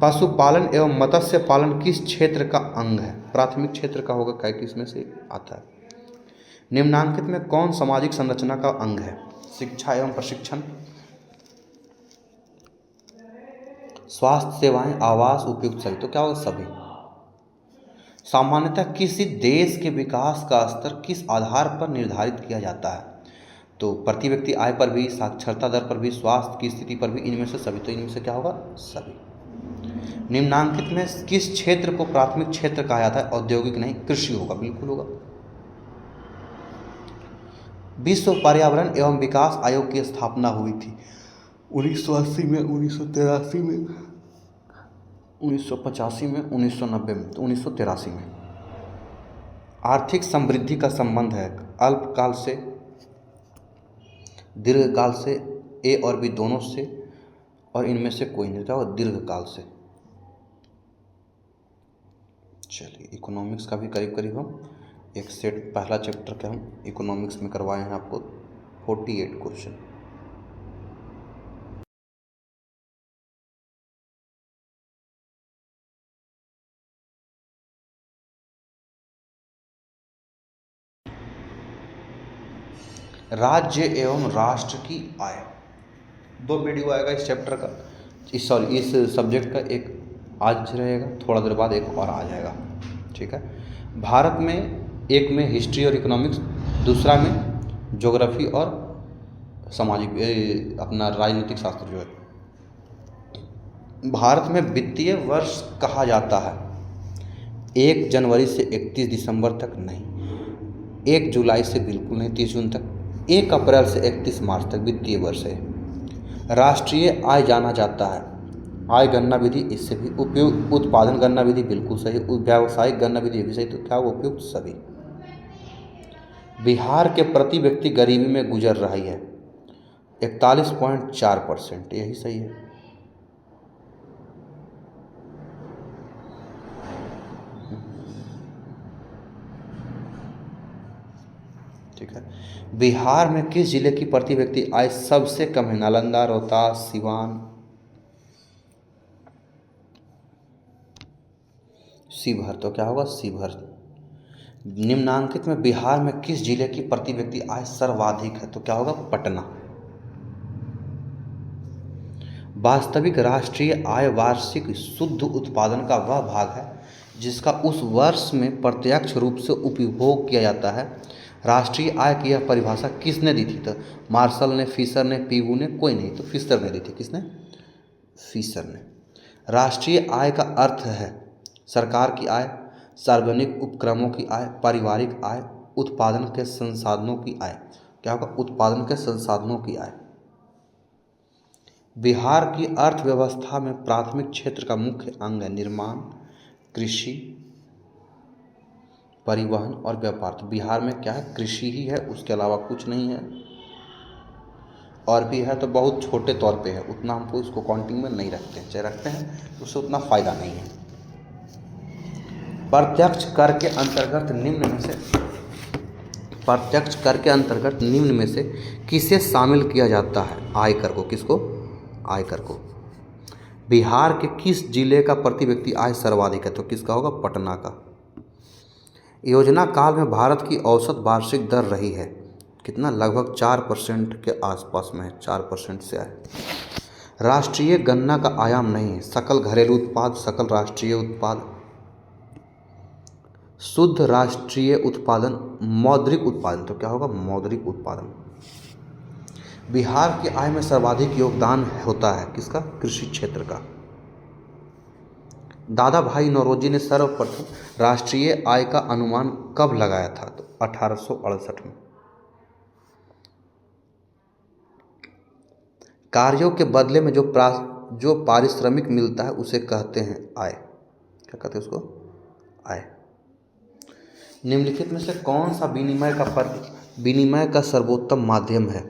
पशुपालन एवं मत्स्य पालन किस क्षेत्र का अंग है? प्राथमिक क्षेत्र का होगा, क्या किसमें से आता है? निम्नांकित में कौन सामाजिक संरचना का अंग है? शिक्षा एवं प्रशिक्षण, स्वास्थ्य सेवाएं, आवास, उपयुक्त सभी। तो क्या होगा? सभी। सामान्यतः किसी देश के विकास का स्तर किस आधार पर निर्धारित किया जाता है? तो प्रति व्यक्ति आय पर भी, साक्षरता दर पर भी, स्वास्थ्य की स्थिति पर भी, इनमें से सभी। तो इनमें से क्या होगा? सभी। निम्नांकित में किस क्षेत्र को प्राथमिक क्षेत्र कहा जाता है? औद्योगिक नहीं, कृषि होगा, बिल्कुल होगा। विश्व पर्यावरण एवं विकास आयोग की स्थापना हुई थी 1980 में, 1983 में, 1985 में, 1990 में। तो 1983 में। आर्थिक समृद्धि का संबंध है अल्पकाल से, दीर्घकाल से, ए और बी दोनों से, और इनमें से कोई नहीं। क्या होगा? दीर्घकाल से। चलिए, इकोनॉमिक्स का भी करीब करीब हम एक सेट, पहला चैप्टर के हम इकोनॉमिक्स में करवाए हैं आपको 48 क्वेश्चन। राज्य एवं राष्ट्र की आय, 2 वीडियो आएगा इस चैप्टर का, इस सब्जेक्ट का। एक आज रहेगा, थोड़ा देर बाद एक और आ जाएगा, ठीक है। भारत में एक में हिस्ट्री और इकोनॉमिक्स, दूसरा में ज्योग्राफी और सामाजिक, अपना राजनीतिक शास्त्र जो है। भारत में वित्तीय वर्ष कहा जाता है 1 जनवरी से 31 दिसंबर तक नहीं, 1 जुलाई से बिल्कुल नहीं 30 जून तक, 1 अप्रैल से 31 मार्च तक वित्तीय वर्ष है। राष्ट्रीय आय जाना जाता है आय गणना विधि, इससे भी उपयुक्त। उत्पादन गणना विधि बिल्कुल सही, व्यावसायिक गणना विधि भी सही। तो क्या वो उपयुक्त? सभी। बिहार के प्रति व्यक्ति गरीबी में गुजर रही है 41.4%, यही सही है। ठीक है। बिहार में किस जिले की प्रति व्यक्ति आय सबसे कम है? नालंदा, रोहतास, सिवान, शिवहर। तो क्या होगा? शिवहर। निम्नांकित में बिहार में किस जिले की प्रति व्यक्ति आय सर्वाधिक है? तो क्या होगा? पटना। वास्तविक राष्ट्रीय आय वार्षिक शुद्ध उत्पादन का वह भाग है जिसका उस वर्ष में प्रत्यक्ष रूप से उपभोग किया जाता है। राष्ट्रीय आय की यह परिभाषा किसने दी थी? तो मार्शल ने, फिशर ने, पीवू ने, कोई नहीं। तो फिशर ने दी थी। किसने? फिशर ने। राष्ट्रीय आय का अर्थ है सरकार की आय, सार्वजनिक उपक्रमों की आय, पारिवारिक आय, उत्पादन के संसाधनों की आय। क्या होगा? उत्पादन के संसाधनों की आय। बिहार की अर्थव्यवस्था में प्राथमिक क्षेत्र का मुख्य अंग है निर्माण, कृषि, परिवहन और व्यापार। तो बिहार में क्या है? कृषि ही है, उसके अलावा कुछ नहीं है। और भी है तो बहुत छोटे तौर पे है, उतना हमको इसको काउंटिंग में नहीं रखते हैं, चाहे रखते हैं तो उससे उतना फ़ायदा नहीं है। प्रत्यक्ष कर के अंतर्गत निम्न में से किसे शामिल किया जाता है? आयकर को। किसको? आयकर को। बिहार के किस जिले का प्रति व्यक्ति आय सर्वाधिक है? तो किसका होगा? पटना का। योजना काल में भारत की औसत वार्षिक दर रही है कितना? लगभग 4% के आसपास में है, 4% से आए। राष्ट्रीय गन्ना का आयाम नहीं है, सकल घरेलू उत्पाद, सकल राष्ट्रीय उत्पाद, शुद्ध राष्ट्रीय उत्पादन, मौद्रिक उत्पादन। तो क्या होगा? मौद्रिक उत्पादन। बिहार की आय में सर्वाधिक योगदान होता है किसका? कृषि क्षेत्र का। दादा भाई नौरोजी ने सर्वप्रथम राष्ट्रीय आय का अनुमान कब लगाया था? तो 1868 में। कार्यों के बदले में जो पारिश्रमिक मिलता है उसे कहते हैं आय। क्या कहते हैं उसको? आय। निम्नलिखित में से कौन सा विनिमय का सर्वोत्तम माध्यम है?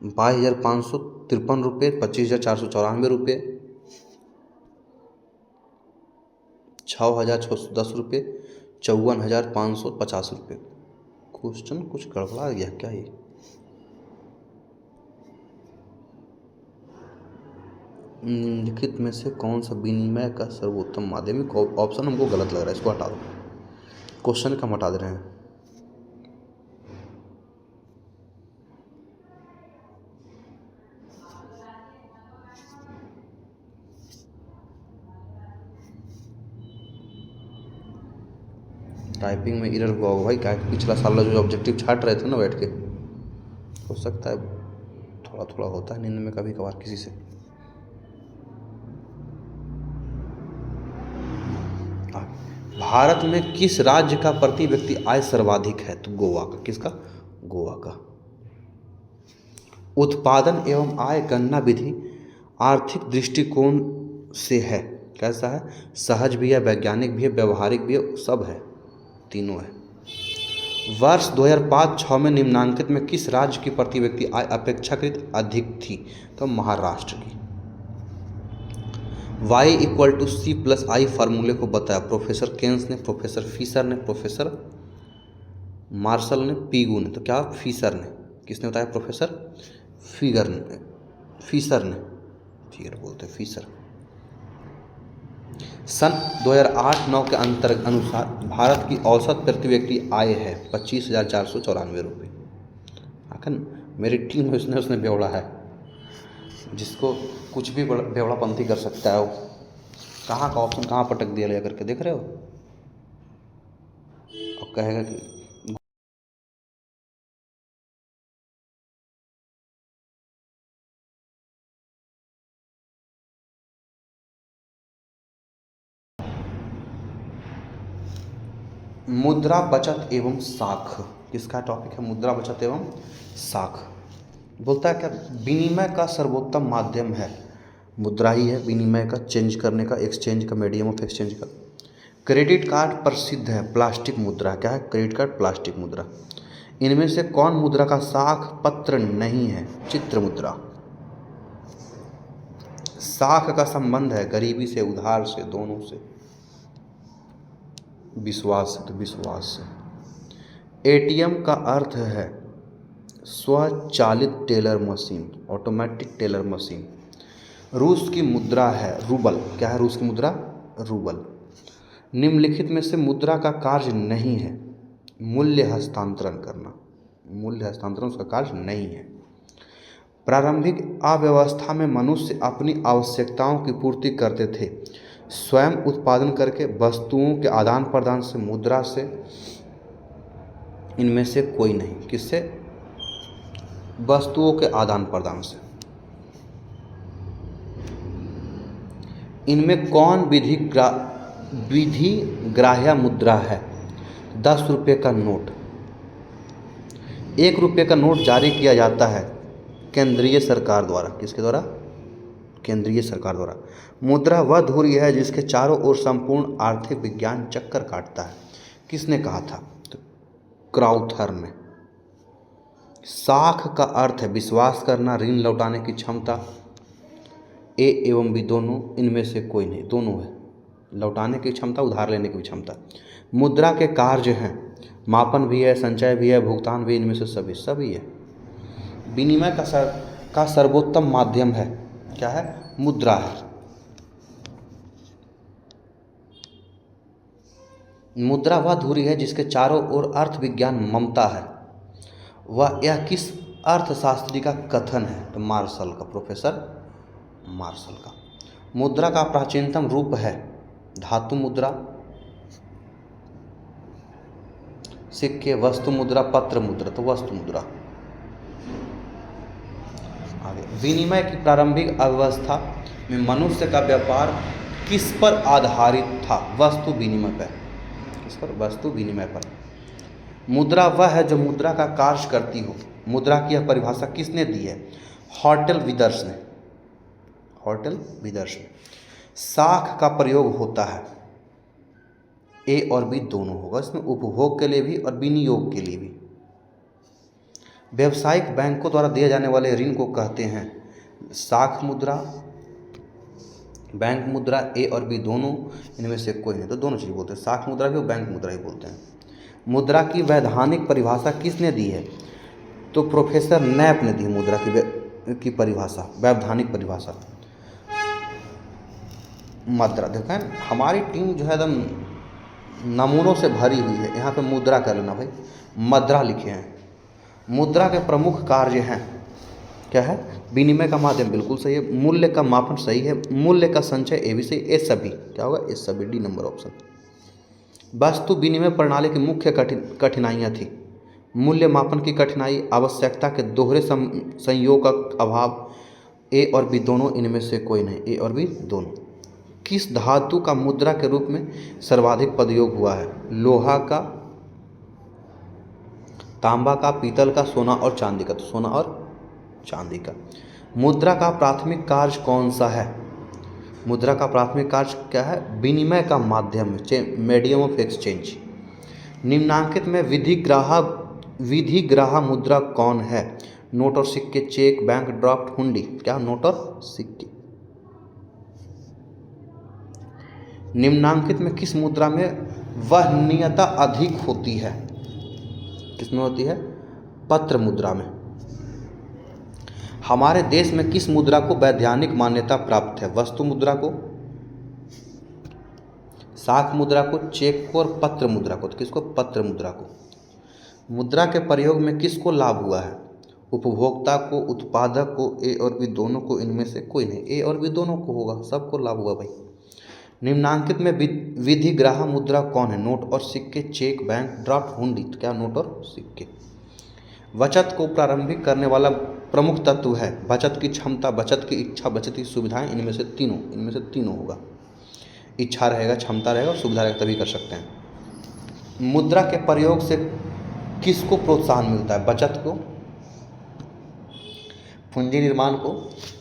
22,553 रुपये, 25,494 रुपये, 6,610 रुपये, 54,550 रुपये। क्वेश्चन कुछ गड़बड़ा गया क्या ये? निम्नलिखित में से कौन सा विनिमय का सर्वोत्तम माध्यमिक ऑप्शन हमको गलत लग रहा है, इसको हटा दो। क्वेश्चन का हम हटा दे रहे हैं। टाइपिंग में एरर हुआ होगा भाई, क्या पिछला साल जो ऑब्जेक्टिव छाट रहे थे ना बैठ के, हो सकता है थोड़ा थोड़ा होता है नींद में कभी कभार किसी से। भारत में किस राज्य का प्रति व्यक्ति आय सर्वाधिक है? तो गोवा का। किसका? गोवा का। उत्पादन एवं आय गणना विधि आर्थिक दृष्टिकोण से है कैसा है? सहज भी है, वैज्ञानिक भी है, व्यवहारिक भी है, सब है, तीनों है। वर्ष 2005-06 में निम्नांकित में किस राज्य की प्रति व्यक्ति आय अपेक्षाकृत अधिक थी? तो महाराष्ट्र की। Y=C+I फार्मूले को बताया प्रोफेसर केन्स ने, प्रोफेसर फिशर ने, प्रोफेसर मार्शल ने, पीगू ने। तो क्या? फिशर ने। किसने बताया? प्रोफेसर फिशर ने, फिगर बोलते हैं, फिशर। सन 2008-09 के अनुसार भारत की औसत प्रति व्यक्ति आय है 25,494 रुपये। आखिर मेरी टीम में उसने बेवड़ा है, जिसको कुछ भी बेवड़ापंथी कर सकता है वो। कहाँ का ऑप्शन कहाँ पटक दिया ले करके, देख रहे हो? और कहेगा कि मुद्रा बचत एवं साख। किसका टॉपिक है? मुद्रा बचत एवं साख। बोलता है क्या? विनिमय का सर्वोत्तम माध्यम है मुद्रा ही है, विनिमय का, चेंज करने का, एक्सचेंज का, मीडियम ऑफ एक्सचेंज का। क्रेडिट कार्ड प्रसिद्ध है, प्लास्टिक मुद्रा। क्या है? क्रेडिट कार्ड, प्लास्टिक मुद्रा। इनमें से कौन मुद्रा का साख पत्र नहीं है? चित्र मुद्रा। साख का संबंध है गरीबी से, उधार से, दोनों से। विश्वास से, तो विश्वास से। एटीएम का अर्थ है स्वचालित teller machine, automatic teller machine. रूस की मुद्रा है रूबल। क्या है रूस की मुद्रा? रूबल। निम्नलिखित में से मुद्रा का कार्य नहीं है मूल्य हस्तांतरण करना। मूल्य हस्तांतरण उसका कार्य नहीं है। प्रारंभिक अव्यवस्था में मनुष्य अपनी आवश्यकताओं की पूर्ति करते थे स्वयं उत्पादन करके, वस्तुओं के आदान प्रदान से, मुद्रा से। इनमें से कोई नहीं। किससे? वस्तुओं के आदान प्रदान से। इनमें कौन विधि ग्राह्य मुद्रा है? 10 रुपये का नोट। 1 रुपये का नोट जारी किया जाता है केंद्रीय सरकार द्वारा। किसके द्वारा? केंद्रीय सरकार द्वारा। मुद्रा वह धुरी है जिसके चारों ओर संपूर्ण आर्थिक विज्ञान चक्कर काटता है। किसने कहा था? तो क्राउथर ने। साख का अर्थ है विश्वास करना, ऋण लौटाने की क्षमता। ए एवं बी दोनों, इनमें से कोई नहीं, दोनों है। लौटाने की क्षमता, उधार लेने की क्षमता। मुद्रा के कार्य हैं, मापन भी है, संचय भी है, भुगतान भी। इनमें से सभी है। विनिमय का सर्वोत्तम माध्यम है क्या है? मुद्रा है। मुद्रा वह धुरी है जिसके चारों ओर अर्थ विज्ञान ममता है। वह यह किस अर्थशास्त्री का कथन है? तो मार्शल का, प्रोफेसर मार्शल का। मुद्रा का प्राचीनतम रूप है धातु मुद्रा, सिक्के, वस्तु मुद्रा, पत्र मुद्रा। तो वस्तु मुद्रा। आगे, विनिमय की प्रारंभिक अवस्था में मनुष्य का व्यापार किस पर आधारित था? वस्तु विनिमय पर। किस पर? वस्तु विनिमय पर। मुद्रा वह है जो मुद्रा का कार्य करती हो। मुद्रा की यह परिभाषा किसने दी है? हॉटेल विदर्स ने। हॉटेल विदर्स ने। साख का प्रयोग होता है, ए और बी दोनों होगा इसमें, उपभोग के लिए भी और विनियोग के लिए भी। व्यावसायिक बैंकों द्वारा दिए जाने वाले ऋण को कहते हैं साख मुद्रा, बैंक मुद्रा। ए और बी दोनों इनमें से कोई नहीं, तो दोनों चीज़ बोलते हैं, साख मुद्रा भी और बैंक मुद्रा ही बोलते हैं। मुद्रा की वैधानिक परिभाषा किसने दी है? तो प्रोफेसर नैप ने दी मुद्रा की परिभाषा, वैधानिक परिभाषा। मुद्रा देखा है, हमारी टीम जो है एकदम नमूनों से भरी हुई है। यहाँ पे मुद्रा कर लेना भाई, मुद्रा लिखे हैं। मुद्रा के प्रमुख कार्य हैं, क्या है? विनिमय का माध्यम, बिल्कुल सही है। मूल्य का मापन, सही है। मूल्य का संचय, ए भी सही। ए सभी, क्या होगा? ए सभी, डी नंबर ऑप्शन। वस्तु विनिमय प्रणाली की मुख्य कठिनाइयाँ थी। मूल्य मापन की कठिनाई, आवश्यकता के दोहरे संयोग का अभाव। ए और बी दोनों इनमें से कोई नहीं, ए और बी दोनों। किस धातु का मुद्रा के रूप में सर्वाधिक प्रयोग हुआ है? लोहा का, तांबा का, पीतल का, सोना और चांदी का। तो सोना और चांदी का। मुद्रा का प्राथमिक कार्य कौन सा है? मुद्रा का प्राथमिक कार्य क्या है? विनिमय का माध्यम, मीडियम ऑफ एक्सचेंज। निम्नांकित में विधिग्राह मुद्रा कौन है? नोट और सिक्के, चेक, बैंक ड्राफ्ट, हुंडी। क्या? नोट और सिक्के। निम्नांकित में किस मुद्रा में वहनीयता अधिक होती है? किसमें होती है? पत्र मुद्रा में। हमारे देश में किस मुद्रा को वैधानिक मान्यता प्राप्त है? वस्तु मुद्रा को, साख मुद्रा को, चेक को और पत्र मुद्रा को। तो किसको? पत्र मुद्रा को। मुद्रा के प्रयोग में किसको लाभ हुआ है? उपभोक्ता को, उत्पादक को, ए और बी दोनों को, इनमें से कोई नहीं। ए और बी दोनों को होगा, सबको लाभ हुआ भाई। निम्नांकित में विधिग्राह मुद्रा कौन है? नोट और सिक्के, चेक, बैंक ड्राफ्ट, हुंडी। तो क्या? नोट और सिक्के। बचत को प्रारंभिक करने वाला प्रमुख तत्व है बचत की क्षमता, बचत की इच्छा, बचत की सुविधाएं। इनमें से तीनों होगा। इच्छा रहेगा, क्षमता रहेगा और सुविधा रहेगा, तभी कर सकते हैं। मुद्रा के प्रयोग से किसको प्रोत्साहन मिलता है? बचत को, पूंजी निर्माण को,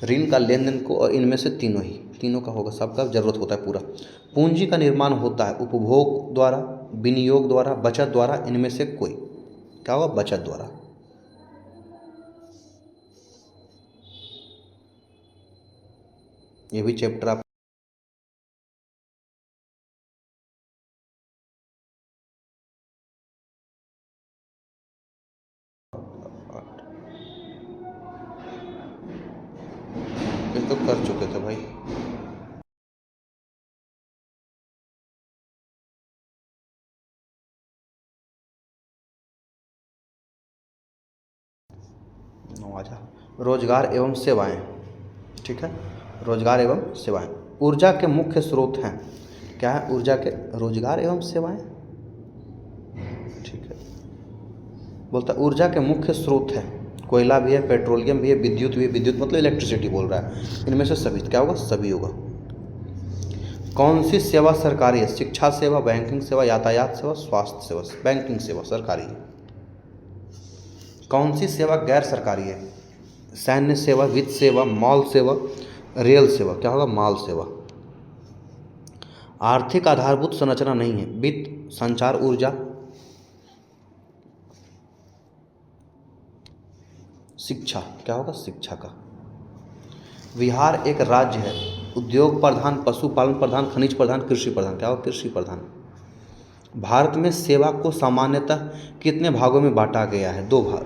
ऋण का लेन देन को, और इनमें से तीनों का होगा। सबका जरूरत होता है पूरा। पूंजी का निर्माण होता है उपभोग द्वारा, विनियोग द्वारा, बचत द्वारा। इनमें से कोई, क्या होगा? बचत द्वारा। ये भी चैप्टर आप ये तो कर चुके थे भाई। रोजगार एवं सेवाएं, ठीक है। रोजगार एवं सेवाएं ऊर्जा के मुख्य स्रोत हैं। क्या है? ऊर्जा के, रोजगार एवं सेवाएं, ठीक है। बोलता ऊर्जा के मुख्य स्रोत है, कोयला भी है, पेट्रोलियम भी है, विद्युत भी है। विद्युत मतलब इलेक्ट्रिसिटी बोल रहा है। इनमें से सभी, क्या होगा? सभी होगा। कौन सी सेवा सरकारी है? शिक्षा सेवा, बैंकिंग सेवा, यातायात सेवा, स्वास्थ्य सेवा। बैंकिंग सेवा सरकारी है। कौन सी सेवा गैर सरकारी है? सैन्य सेवा, वित्त सेवा, मॉल सेवा, रेल सेवा। क्या होगा? माल सेवा। आर्थिक आधारभूत संरचना नहीं है, वित्त, संचार, ऊर्जा, शिक्षा। क्या होगा? शिक्षा का। बिहार एक राज्य है, उद्योग प्रधान, पशुपालन प्रधान, खनिज प्रधान, कृषि प्रधान। क्या होगा? कृषि प्रधान। भारत में सेवा को सामान्यतः कितने भागों में बांटा गया है? 2 भाग।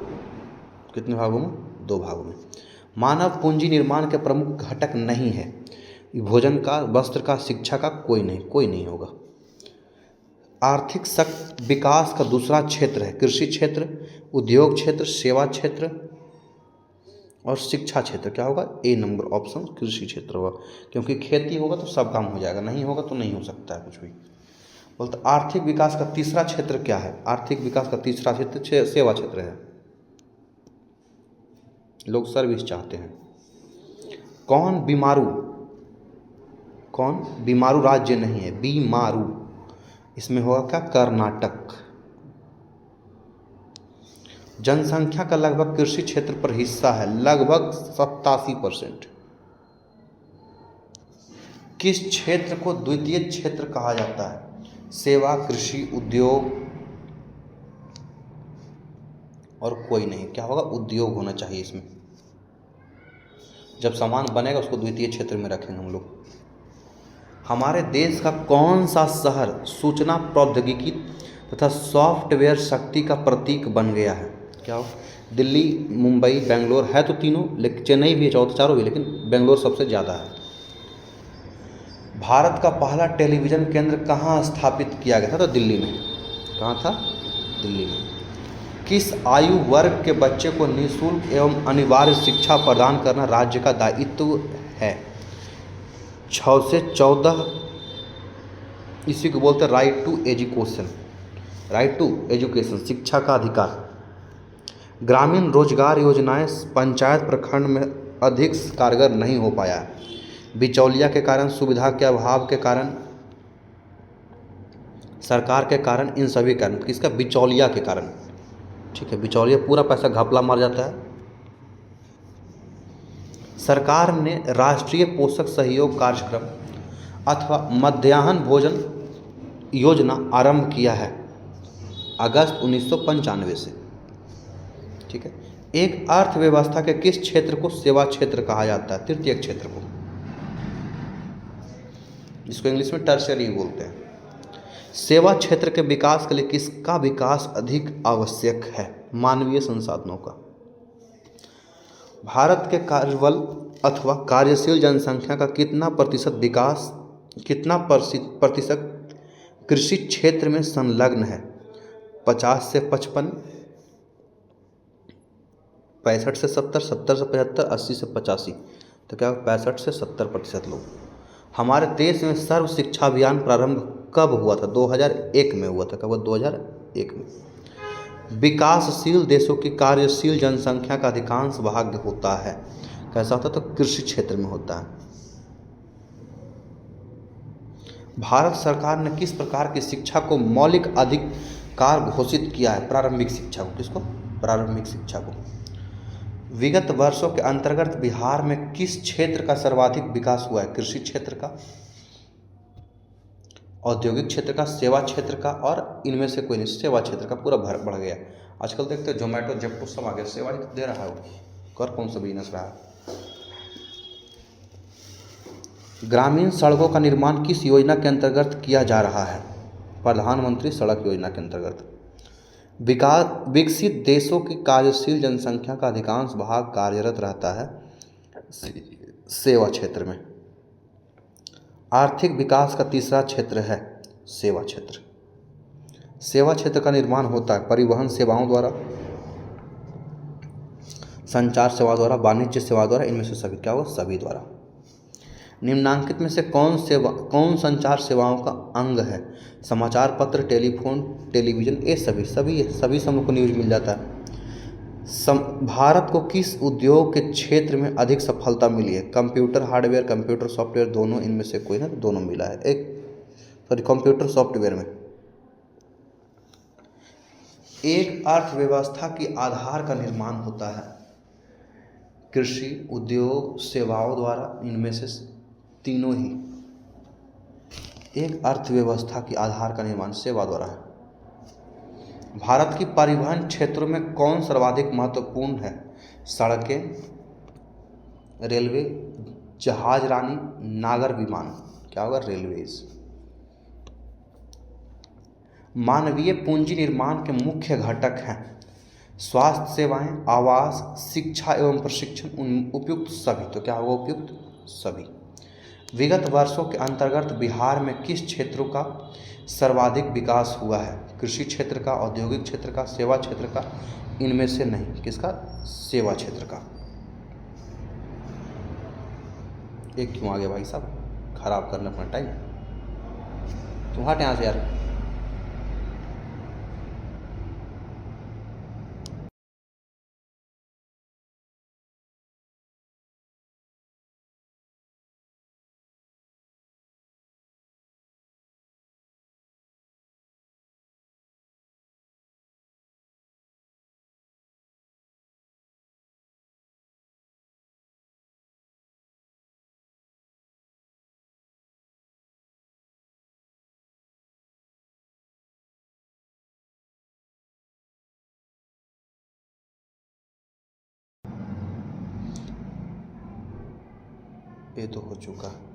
कितने भागों में? 2 भागों में। मानव पूंजी निर्माण के प्रमुख घटक नहीं है। भोजन का, वस्त्र का, शिक्षा का, कोई नहीं होगा। आर्थिक विकास का दूसरा क्षेत्र है कृषि क्षेत्र, उद्योग क्षेत्र, सेवा क्षेत्र और शिक्षा क्षेत्र। क्या होगा? ए नंबर ऑप्शन, कृषि क्षेत्र होगा। क्योंकि खेती होगा तो सब काम हो जाएगा, नहीं होगा तो नहीं हो सकता है कुछ भी। बोलते आर्थिक विकास का तीसरा क्षेत्र क्या है? आर्थिक विकास का तीसरा क्षेत्र सेवा क्षेत्र है। लोग सर्विस चाहते हैं। कौन बीमारू राज्य नहीं है? बीमारू, इसमें होगा क्या? कर्नाटक। जनसंख्या का लगभग कृषि क्षेत्र पर हिस्सा है, लगभग 87%। किस क्षेत्र को द्वितीय क्षेत्र कहा जाता है? सेवा, कृषि, उद्योग और कोई नहीं। क्या होगा? उद्योग होना चाहिए इसमें। जब सामान बनेगा उसको द्वितीय क्षेत्र में रखेंगे हम लोग। हमारे देश का कौन सा शहर सूचना प्रौद्योगिकी तथा सॉफ्टवेयर शक्ति का प्रतीक बन गया है? क्या हो? दिल्ली, मुंबई, बेंगलोर है तो तीनों, लेकिन चेन्नई भी है, चारों भी, लेकिन बेंगलोर सबसे ज़्यादा है। भारत का पहला टेलीविज़न केंद्र कहाँ स्थापित किया गया था? तो दिल्ली में। कहाँ था? दिल्ली में। किस आयु वर्ग के बच्चे को निःशुल्क एवं अनिवार्य शिक्षा प्रदान करना राज्य का दायित्व है? 6 से 14। इसी को बोलते हैं right to education. Right to education, शिक्षा का अधिकार। ग्रामीण रोजगार योजनाएं पंचायत प्रखंड में अधिक कारगर नहीं हो पाया है। बिचौलिया के कारण, सुविधा के अभाव के कारण, सरकार के कारण, इन सभी कारण। किसका? बिचौलिया के कारण। ठीक है, बिचौलिया पूरा पैसा घपला मार जाता है। सरकार ने राष्ट्रीय पोषक सहयोग कार्यक्रम अथवा मध्याह्न भोजन योजना आरंभ किया है अगस्त 1995 से। ठीक है। एक अर्थव्यवस्था के किस क्षेत्र को सेवा क्षेत्र कहा जाता है? तृतीय क्षेत्र को, जिसको इंग्लिश में टर्शियरी बोलते हैं। सेवा क्षेत्र के विकास के लिए किसका विकास अधिक आवश्यक है? मानवीय संसाधनों का। भारत के कार्यबल अथवा कार्यशील जनसंख्या का कितना प्रतिशत कृषि क्षेत्र में संलग्न है? 50 से 55, 65 से 70, 70 से 75, 80 से 85। तो क्या 65 से 70% लोग। हमारे देश में सर्व शिक्षा अभियान प्रारंभ कब हुआ था? 2001 में हुआ था। कब हुआ? 2001 में। विकासशील देशों की कार्यशील जनसंख्या का अधिकांश भाग होता है, कैसा होता है? तो कृषि क्षेत्र में होता है। भारत सरकार ने किस प्रकार की शिक्षा को मौलिक अधिकार घोषित किया है? प्रारंभिक शिक्षा को। किसको? प्रारंभिक शिक्षा को। विगत वर्षों के अंतर्गत बिहार में किस क्षेत्र का सर्वाधिक विकास हुआ है? कृषि क्षेत्र का, औद्योगिक क्षेत्र का, सेवा क्षेत्र का, और इनमें से कोई नहीं। सेवा क्षेत्र का पूरा बढ़ गया। आजकल देखते हैं जोमेटो, जेप्टो सब आ गया, सेवा ही दे रहा है वो। कर कौन सा बिजनेस रहा है? ग्रामीण सड़कों का निर्माण किस योजना के अंतर्गत किया जा रहा है? प्रधानमंत्री सड़क योजना के अंतर्गत। विकसित देशों की कार्यशील जनसंख्या का अधिकांश भाग कार्यरत रहता है सेवा क्षेत्र में। आर्थिक विकास का तीसरा क्षेत्र है सेवा क्षेत्र। सेवा क्षेत्र का निर्माण होता है परिवहन सेवाओं द्वारा, संचार सेवा द्वारा, वाणिज्य सेवा द्वारा, इनमें से सभी। क्या होगा? सभी द्वारा। निम्नांकित में से कौन संचार सेवाओं का अंग है? समाचार पत्र, टेलीफोन, टेलीविज़न, ये सभी से हमको न्यूज़ मिल जाता है। भारत को किस उद्योग के क्षेत्र में अधिक सफलता मिली है? कंप्यूटर हार्डवेयर, कंप्यूटर सॉफ्टवेयर, दोनों, इनमें से कोई ना? दोनों मिला है। कंप्यूटर सॉफ्टवेयर में। एक अर्थव्यवस्था की आधार का निर्माण होता है कृषि, उद्योग, सेवाओं द्वारा, इनमें से तीनों ही। एक अर्थव्यवस्था की आधार का निर्माण सेवा द्वारा है। भारत की परिवहन क्षेत्रों में कौन सर्वाधिक महत्वपूर्ण है? सड़कें, रेलवे, जहाज रानी, नागर विमान। क्या होगा? रेलवेज। मानवीय पूंजी निर्माण के मुख्य घटक हैं स्वास्थ्य सेवाएं, आवास, शिक्षा एवं प्रशिक्षण, उपयुक्त सभी। तो क्या होगा? उपयुक्त सभी। विगत वर्षों के अंतर्गत बिहार में किस क्षेत्रों का सर्वाधिक विकास हुआ है? कृषि क्षेत्र का, औद्योगिक क्षेत्र का, सेवा क्षेत्र का, इनमें से नहीं। किसका? सेवा क्षेत्र का। एक क्यों आ गया भाई साहब? खराब करना अपना टाइम। तुम हट यहाँ से यार। ये तो हो चुका है।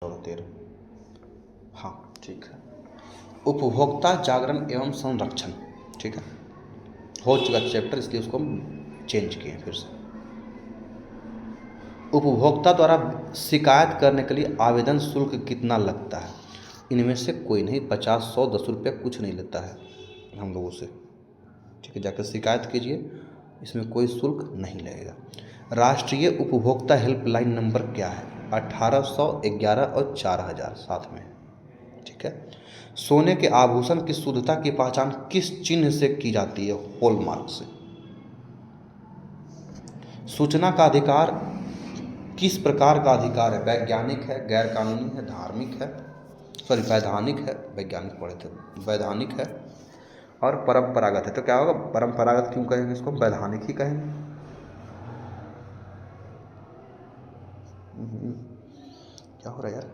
और 13, हाँ ठीक है। उपभोक्ता जागरण एवं संरक्षण, ठीक है, हो चुका चैप्टर, इसलिए उसको हम चेंज किए फिर से। उपभोक्ता द्वारा शिकायत करने के लिए आवेदन शुल्क कितना लगता है? इनमें से कोई नहीं, 50, 100, 10 रुपये कुछ नहीं लेता है हम लोगों से, ठीक है। जाकर शिकायत कीजिए, इसमें कोई शुल्क नहीं लगेगा। राष्ट्रीय उपभोक्ता हेल्पलाइन नंबर क्या है? 1811 और 4000 साथ में, ठीक है। सोने के आभूषण की शुद्धता की पहचान किस चिन्ह से की जाती है? हॉलमार्क से। सूचना का अधिकार किस प्रकार का अधिकार है? वैज्ञानिक है, गैर कानूनी है, धार्मिक है, सॉरी वैधानिक है, वैज्ञानिक पढ़े थे, वैधानिक है और परंपरागत है। तो क्या होगा? परंपरागत क्यों कहेंगे इसको? वैधानिक ही कहेंगे। क्या हो रहा है यार?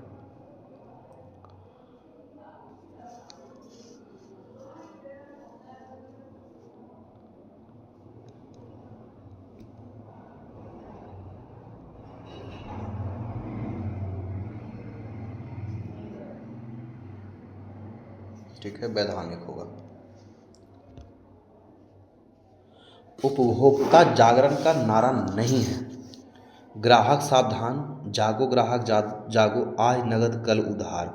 ठीक है, वैधानिक होगा। उपभोक्ता जागरण का नारा नहीं है ग्राहक सावधान, जागो ग्राहक जागो, आज नगद कल उधार।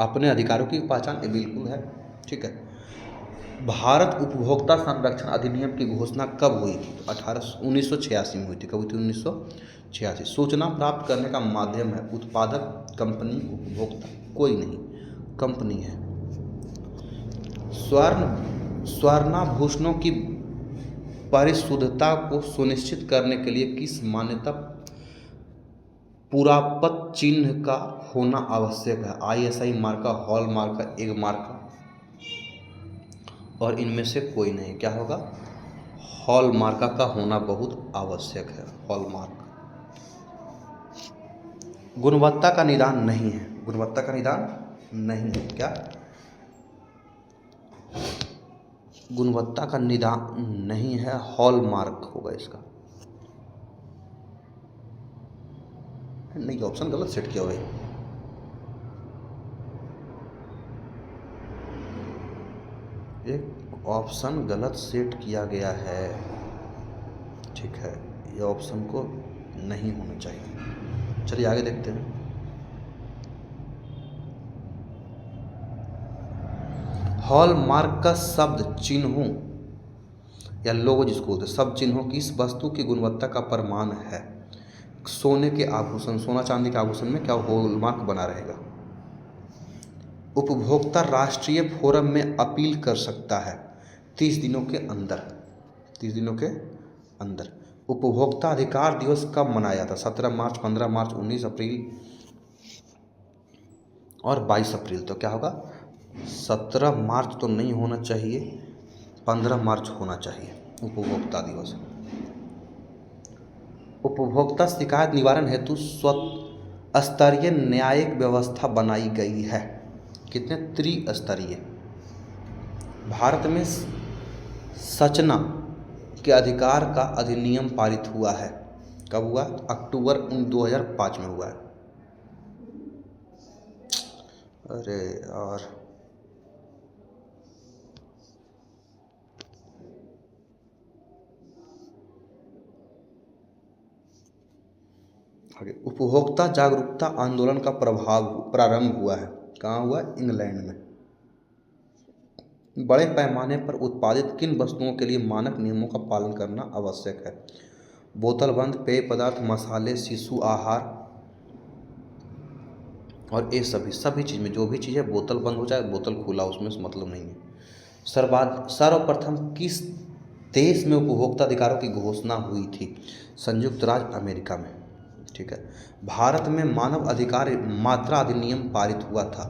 अपने अधिकारों की पहचान, ये बिल्कुल है, ठीक है। भारत उपभोक्ता संरक्षण अधिनियम की घोषणा कब हुई थी? तो 1986 में हुई थी। कब हुई थी? 1986। सूचना प्राप्त करने का माध्यम है उत्पादक, कंपनी, उपभोक्ता? कोई नहीं, कंपनी है। स्वर्णाभूषणों की परिशुद्धता को सुनिश्चित करने के लिए किस मान्यता पुरापत्र चिन्ह का होना आवश्यक है? ISI मार्का, हॉल मार्का, एग मार्का, और इनमें से कोई नहीं। क्या होगा? हॉल मार्का का होना बहुत आवश्यक है, हॉल मार्क। गुणवत्ता का निदान नहीं है, गुणवत्ता का निदान नहीं है। क्या? गुणवत्ता का निदान नहीं है, हॉल मार्क होगा इसका। नहीं, ऑप्शन गलत सेट किया हुआ है। एक ऑप्शन गलत सेट किया गया है, ठीक है, ये ऑप्शन को नहीं होना चाहिए। चलिए आगे देखते हैं। हॉलमार्क का शब्द चिन्हों या लोगो जिसको बोलते हैं, सब चिन्हों की इस वस्तु की गुणवत्ता का प्रमाण है। सोने के आभूषण, सोना चांदी के आभूषण में क्या हॉलमार्क बना रहेगा? उपभोक्ता राष्ट्रीय फोरम में अपील कर सकता है 30 दिनों के अंदर, 30 दिनों के अंदर। उपभोक्ता अधिकार दिवस कब मनाया जाता? 17 मार्च, 15 मार्च, 19 अप्रैल और 22 अप्रैल। तो क्या होगा? 17 मार्च तो नहीं होना चाहिए, 15 मार्च होना चाहिए उपभोक्ता दिवस। उपभोक्ता शिकायत निवारण हेतु स्तरीय न्यायिक व्यवस्था बनाई गई है। कितने? त्रिस्तरीय। भारत में सूचना के अधिकार का अधिनियम पारित हुआ है। कब हुआ? अक्टूबर 2005 में हुआ है। अरे यार, आगे। उपभोक्ता जागरूकता आंदोलन का प्रारंभ हुआ है। कहाँ हुआ? इंग्लैंड में। बड़े पैमाने पर उत्पादित किन वस्तुओं के लिए मानक नियमों का पालन करना आवश्यक है? बोतलबंद पेय पदार्थ, मसाले, शिशु आहार और ये सभी चीज़ में, जो भी चीज़ है, बोतल बंद हो जाए, बोतल खुला, उसमें मतलब नहीं है। सर्वप्रथम किस देश में उपभोक्ता अधिकारों की घोषणा हुई थी? संयुक्त राज्य अमेरिका में, ठीक है। भारत में मानव अधिकार मात्रा अधिनियम पारित हुआ था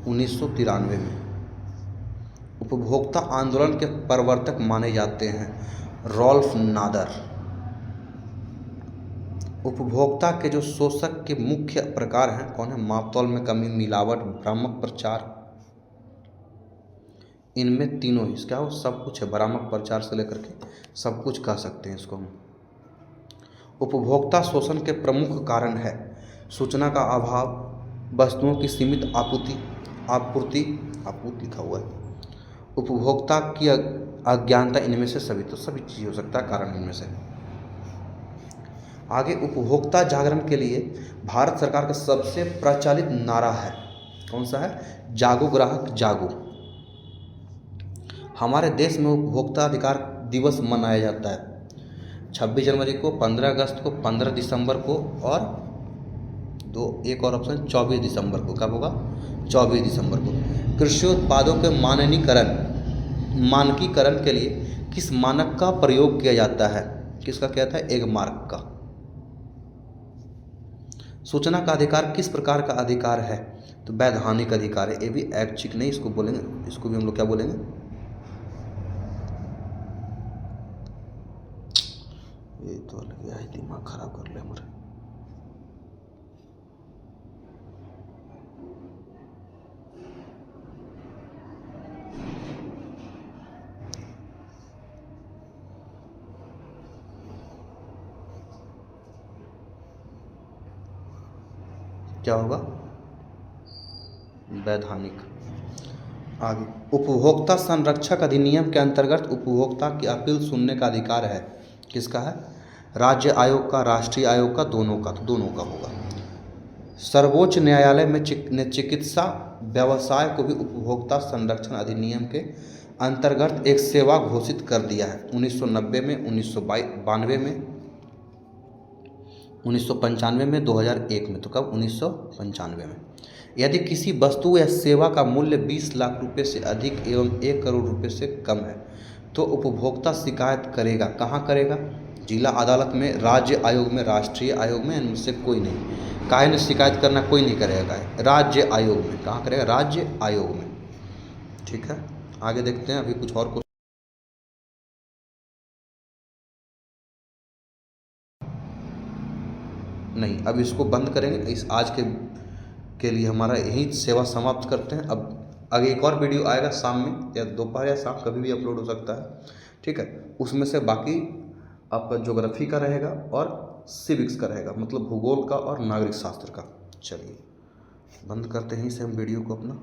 1993 में। उपभोक्ता आंदोलन के प्रवर्तक माने जाते हैं रॉल्फ नादर। उपभोक्ता के जो शोषक के मुख्य प्रकार हैं कौन है? मापतौल में कमी, मिलावट, भ्रामक प्रचार, इनमें तीनों ही क्या हो, सब कुछ है, भ्रामक प्रचार से लेकर के सब कुछ कह सकते हैं इसको हम। उपभोक्ता शोषण के प्रमुख कारण है सूचना का अभाव, वस्तुओं की सीमित आपूर्ति लिखा हुआ है, उपभोक्ता की अज्ञानता, इनमें से सभी चीज़ हो सकता है कारण इनमें से। आगे उपभोक्ता जागरण के लिए भारत सरकार का सबसे प्रचलित नारा है, कौन सा है? जागो ग्राहक जागो। हमारे देश में उपभोक्ता अधिकार दिवस मनाया जाता है 26 जनवरी को, 15 अगस्त को, 15 दिसंबर को और एक और ऑप्शन 24 दिसंबर को। कब होगा? 24 दिसंबर को। कृषि उत्पादों के मानकीकरण के लिए किस मानक का प्रयोग किया जाता है? किसका किया था? एगमार्क का। सूचना का अधिकार किस प्रकार का अधिकार है? तो वैधानिक अधिकार है। ये भी ऐच्छिक नहीं, इसको बोलेंगे, इसको भी हम लोग क्या बोलेंगे? ये तो अलग है, दिमाग खराब कर ले हमारे। क्या होगा? वैधानिक। आगे, उपभोक्ता संरक्षक अधिनियम के अंतर्गत उपभोक्ता की अपील सुनने का अधिकार है, किसका है? राज्य आयोग का, राष्ट्रीय आयोग का, दोनों का। तो दोनों का होगा। सर्वोच्च न्यायालय में ने चिकित्सा व्यवसाय को भी उपभोक्ता संरक्षण अधिनियम के अंतर्गत एक सेवा घोषित कर दिया है 1990 में, 1992 में, 1995 में, 2001 में। तो कब? 1995 में। यदि किसी वस्तु या सेवा का मूल्य 20 लाख रुपए से अधिक एवं 1 करोड़ रुपए से कम है तो उपभोक्ता शिकायत करेगा। कहाँ करेगा? जिला अदालत में, राज्य आयोग में, राष्ट्रीय आयोग में, इनमें से कोई नहीं। काहे ने शिकायत करना? कोई नहीं करेगा। राज्य आयोग में। कहाँ करेगा? राज्य आयोग में। ठीक है, आगे देखते हैं। अभी कुछ और नहीं, अब इसको बंद करेंगे। इस आज के लिए हमारा यही सेवा समाप्त करते हैं। अब आगे एक और वीडियो आएगा शाम में या दोपहर या शाम, कभी भी अपलोड हो सकता है। ठीक है, उसमें से बाकी आपका ज्योग्राफी का रहेगा और सिविक्स का रहेगा, मतलब भूगोल का और नागरिक शास्त्र का। चलिए बंद करते हैं इसे हम वीडियो को अपना।